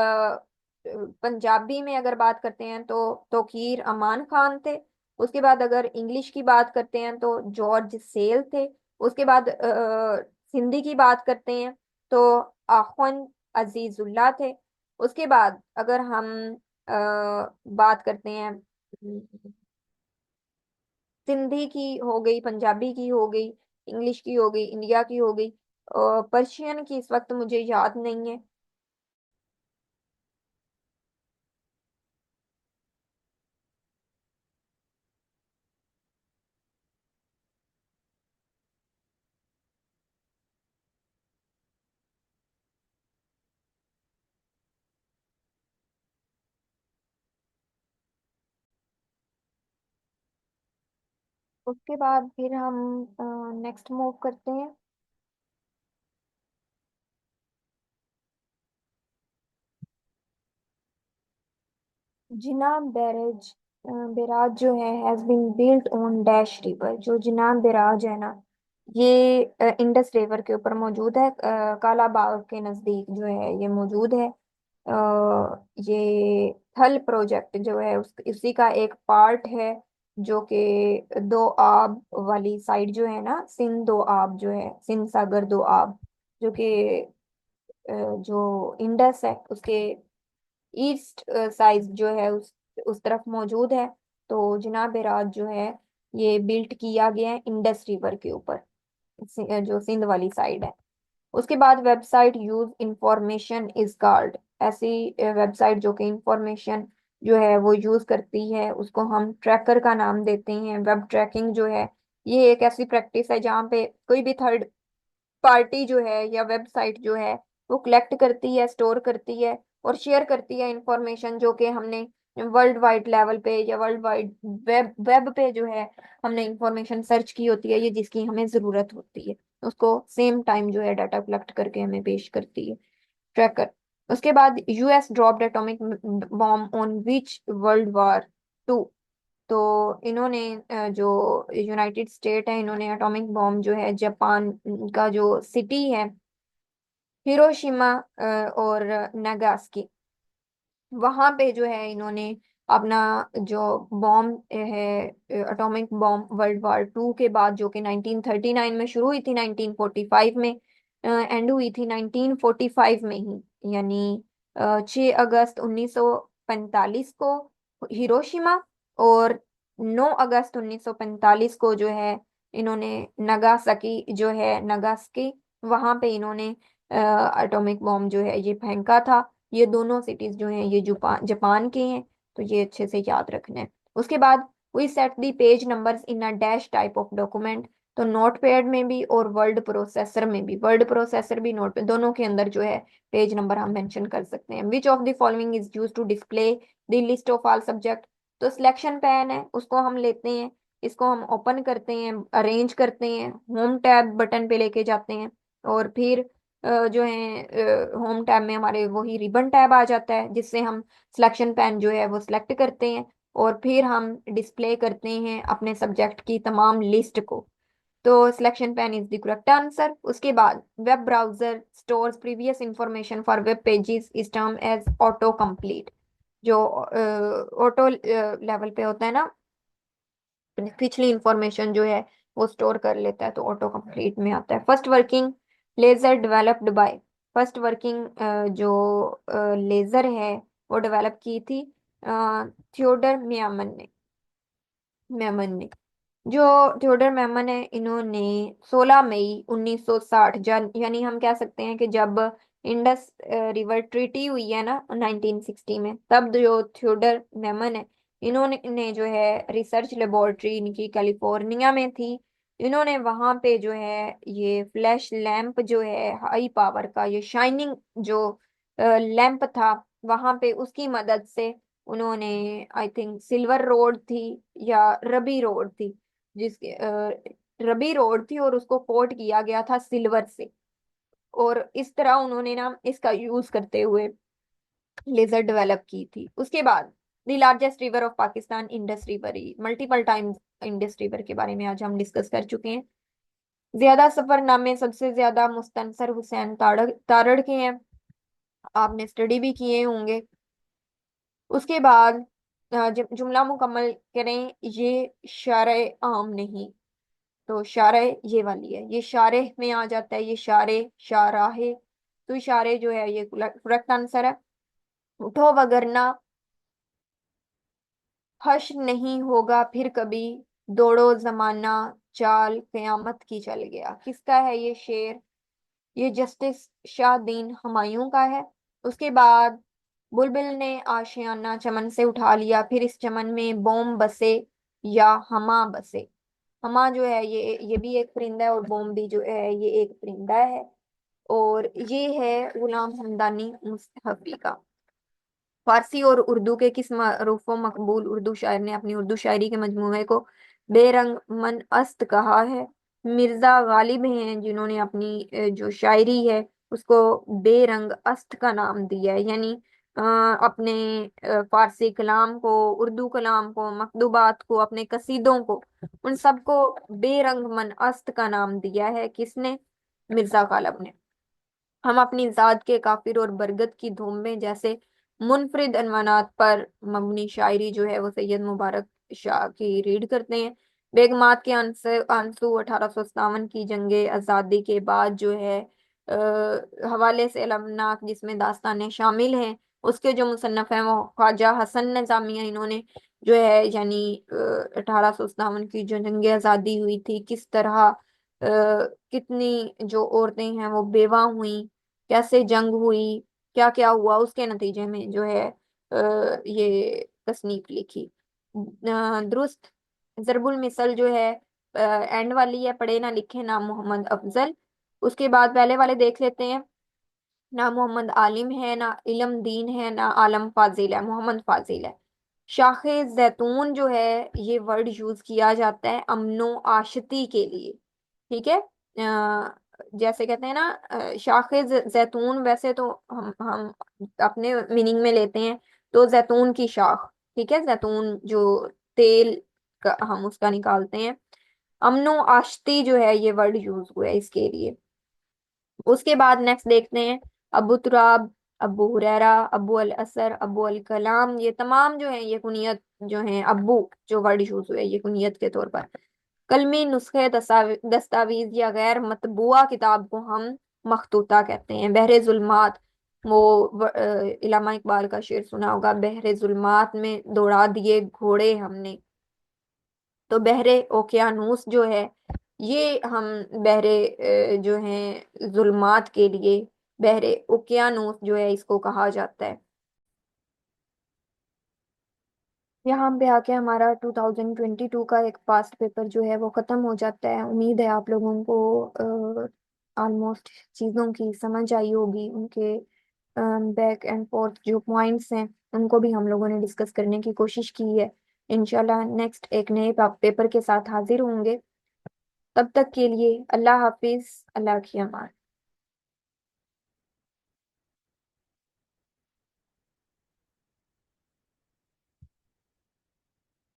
पंजाबी में अगर बात करते हैं तो तौकीर अमान खान थे। उसके बाद अगर इंग्लिश की बात करते हैं तो जॉर्ज सेल थे। उसके बाद हिंदी की बात करते हैं तो आखवन अजीजुल्लाह थे। उसके बाद अगर हम बात करते हैं सिंधी की हो गई, पंजाबी की हो गई, इंग्लिश की हो गई, इंडिया की हो गई, पर्शियन की इस वक्त मुझे याद नहीं है। उसके बाद फिर हम नेक्स्ट मूव करते हैं। जिनाब बैराज, बैराज जो है has been built on dash river, जो जिनाब बैराज है ना, ये इंडस रिवर के ऊपर मौजूद है, काला बाग के नजदीक जो है ये मौजूद है। ये थल प्रोजेक्ट जो है उसी का एक पार्ट है, जो कि दो आब वाली साइड जो है ना, सिंध दो आब जो है, सिंध सागर दो आब, जो कि जो इंडस है उसके ईस्ट साइड जो है उस तरफ मौजूद है। तो जिनाब राज जो है ये बिल्ट किया गया है इंडस रिवर के ऊपर, जो सिंध वाली साइड है। उसके बाद website use information is guard, ऐसी वेबसाइट जो कि इंफॉर्मेशन जो है वो यूज करती है उसको हम ट्रैकर का नाम देते हैं। वेब ट्रैकिंग जो है ये एक ऐसी प्रैक्टिस है जहाँ पे कोई भी थर्ड पार्टी जो है या वेबसाइट जो है वो कलेक्ट करती है, स्टोर करती है और शेयर करती है इंफॉर्मेशन, जो कि हमने वर्ल्ड वाइड लेवल पे या वर्ल्ड वाइड वेब पे जो है हमने इंफॉर्मेशन सर्च की होती है, ये जिसकी हमें जरूरत होती है उसको सेम टाइम जो है डाटा कलेक्ट करके हमें पेश करती है, ट्रैकर। उसके बाद US dropped atomic bomb on which world war 2, तो इन्होंने जो यूनाइटेड स्टेट है इन्होंने एटॉमिक बॉम्ब जो है जापान का जो सिटी है हिरोशिमा और नागासाकी, वहां पे जो है इन्होंने अपना जो बॉम्ब है एटॉमिक बॉम्ब वर्ल्ड वॉर 2 के बाद, जो कि 1939 में शुरू हुई थी, 1945 में एंड हुई थी 1945 में ही, यानी 6 अगस्त 1945 को हिरोशिमा, और 9 अगस्त 1945 को जो है इन्होंने नगासाकी जो है, नगासाकी, वहां पे इन्होंने एटॉमिक बॉम्ब जो है ये फेंका था। ये दोनों सिटीज जो हैं ये जापान जापान के हैं, तो ये अच्छे से याद रखना है। उसके बाद we set the page numbers in a dash type of document. तो नोटपैड में भी और वर्ड प्रोसेसर में भी, वर्ड प्रोसेसर भी नोट पे, दोनों के अंदर जो है पेज नंबर हम मेंशन कर सकते हैं। Which of the following is use to display the list of all subject. तो सिलेक्शन पेन है, उसको हम लेते हैं, इसको हम ओपन करते हैं, अरेंज करते हैं, होम टैब बटन पे लेके जाते हैं, और फिर जो है होम टैब में हमारे वही रिबन टैब आ जाता है, जिससे हम सिलेक्शन पेन जो है वो सिलेक्ट करते हैं, और फिर हम डिस्प्ले करते हैं अपने सब्जेक्ट की तमाम लिस्ट को। तो selection pane is the correct answer. उसके बाद web browser stores previous information for web pages is term as auto complete. जो ऑटो लेवल पे होता है ना, पिछली इंफॉर्मेशन जो है वो स्टोर कर लेता है, तो ऑटो कंप्लीट में आता है। First working laser developed by, first working जो लेजर है वो डेवलप की थी थियोडर मेमन ने। जो थियोडर मेमन है, इन्होंने 16 मई 1960, यानी हम कह सकते हैं कि जब इंडस रिवर ट्रीटी हुई है ना 1960 में, तब जो थियोडर मेमन है, इन्होंने जो है रिसर्च लेबोरेटरी इनकी कैलिफोर्निया में थी। इन्होंने वहां पे जो है ये फ्लैश लैंप जो है हाई पावर का, ये शाइनिंग जो लैंप था, वहां पे उसकी मदद से उन्होंने, आई थिंक सिल्वर रोड थी या रबी रोड थी, जिसके रबी रोड थी, और उसको कोट किया गया था सिल्वर से। और इस तरह उन्होंने ना इसका यूज करते हुए लेजर डेवलप की थी। उसके बाद the largest river of Pakistan Indus river, multiple times Indus river के बारे में आज हम डिस्कस कर चुके हैं। ज्यादा सफरनामे सबसे ज्यादा मुस्तनसर हुसैन तारड़ के हैं, आपने स्टडी भी किए होंगे। उसके बाद जुमला मुकम्मल करें, ये शारे आम नहीं। तो शारे ये वाली है, ये शारे में आ जाता है, ये शारे शाराहे, तो इशारे जो है ये करेक्ट आंसर है। उठो वगरना हश्र नहीं होगा फिर कभी, दौड़ो जमाना चाल कयामत की चल गया। किसका है ये शेर? ये जस्टिस शाहदीन हुमायूं का है। उसके बाद बुलबुल ने आशियाना चमन से उठा लिया, फिर इस चमन में बोम बसे या हमा बसे। हमा जो है ये भी एक परिंदा है, और बोम भी जो है ये एक परिंदा है। और ये है गुलाम हमदानी मुस्तफी का। फारसी और उर्दू के किस मरूफ व मकबूल उर्दू शायर ने अपनी उर्दू शायरी के मजमूए को बेरंग मन अस्त कहा है? मिर्जा गालिब हैं जिन्होंने अपनी जो शायरी है उसको बेरंग अस्त का नाम दिया है। यानी अपने फारसी कलाम को, उर्दू कलाम को, मकतूबात को, अपने कसीदों को, उन सबको बेरंग मन अस्त का नाम दिया है। किसने? मिर्जा गालिब ने। हम अपनी जात के काफिर और बरगद की धूम में जैसे मुनफरिद अनवानात पर मबनी शायरी जो है वो सैयद मुबारक शाह की रीड करते हैं। बेगमात के आंसू 1857 की जंगे आज़ादी के बाद जो है हवाले से अलमनाक, जिसमें दास्तानें शामिल हैं, उसके जो मुसन्नफ हैं वो ख्वाजा हसन निज़ामिया, इन्होंने जो है यानी 1857 की जो जंगे आज़ादी हुई थी, किस तरह कितनी जो औरतें हैं वो बेवा हुई, कैसे जंग हुई, क्या क्या हुआ, उसके नतीजे में जो है ये तसनीफ लिखी। दुरुस्त जरबुल मिसल जो है एंड वाली है, पढ़े ना लिखे ना मोहम्मद अफजल। उसके बाद पहले वाले देख लेते हैं। ना मोहम्मद आलिम है, ना इल्म दीन है, ना आलम फाजिल है, मोहम्मद फाजिल है। शाखे जैतून जो है ये वर्ड यूज किया जाता है अमनो आशती के लिए। ठीक है, जैसे कहते हैं ना शाखे जैतून, वैसे तो हम अपने मीनिंग में लेते हैं, तो जैतून की शाख, ठीक है, जैतून जो तेल का हम उसका निकालते हैं। अमनो आशती जो है ये वर्ड यूज हुआ है इसके लिए। उसके बाद नेक्स्ट देखते हैं अबू तुराब, अबू हुरैरा, अबू अल असर, अबू अल कलाम, ये तमाम जो है ये कुनियत जो है, अबू जो वर्ड यूज हुए ये कुनियत के तौर पर। कलमी नुस्खे दस्तावेज या गैर मतबूआ किताब को हम मखतूता कहते हैं। बहरे जुल्मात वो इलामा इकबाल का शेर सुना होगा, बहरे जुल्मात में दौड़ा दिए घोड़े हमने। तो बहरे ओकियानूस जो है, ये हम बहरे जो है जुल्मात के लिए बहरे ओकियानूस जो है इसको कहा जाता है। यहाँ पे आके हमारा 2022 का एक पास्ट पेपर जो है वो खत्म हो जाता है। उम्मीद है आप लोगों को ऑलमोस्ट चीज़ों की समझ आई होगी, उनके बैक एंड फोर्थ जो पॉइंट्स हैं उनको भी हम लोगों ने डिस्कस करने की कोशिश की है। इंशाल्लाह नेक्स्ट एक नए पेपर के साथ हाजिर होंगे। तब तक के लिए अल्लाह हाफिज, अल्लाह की अमान।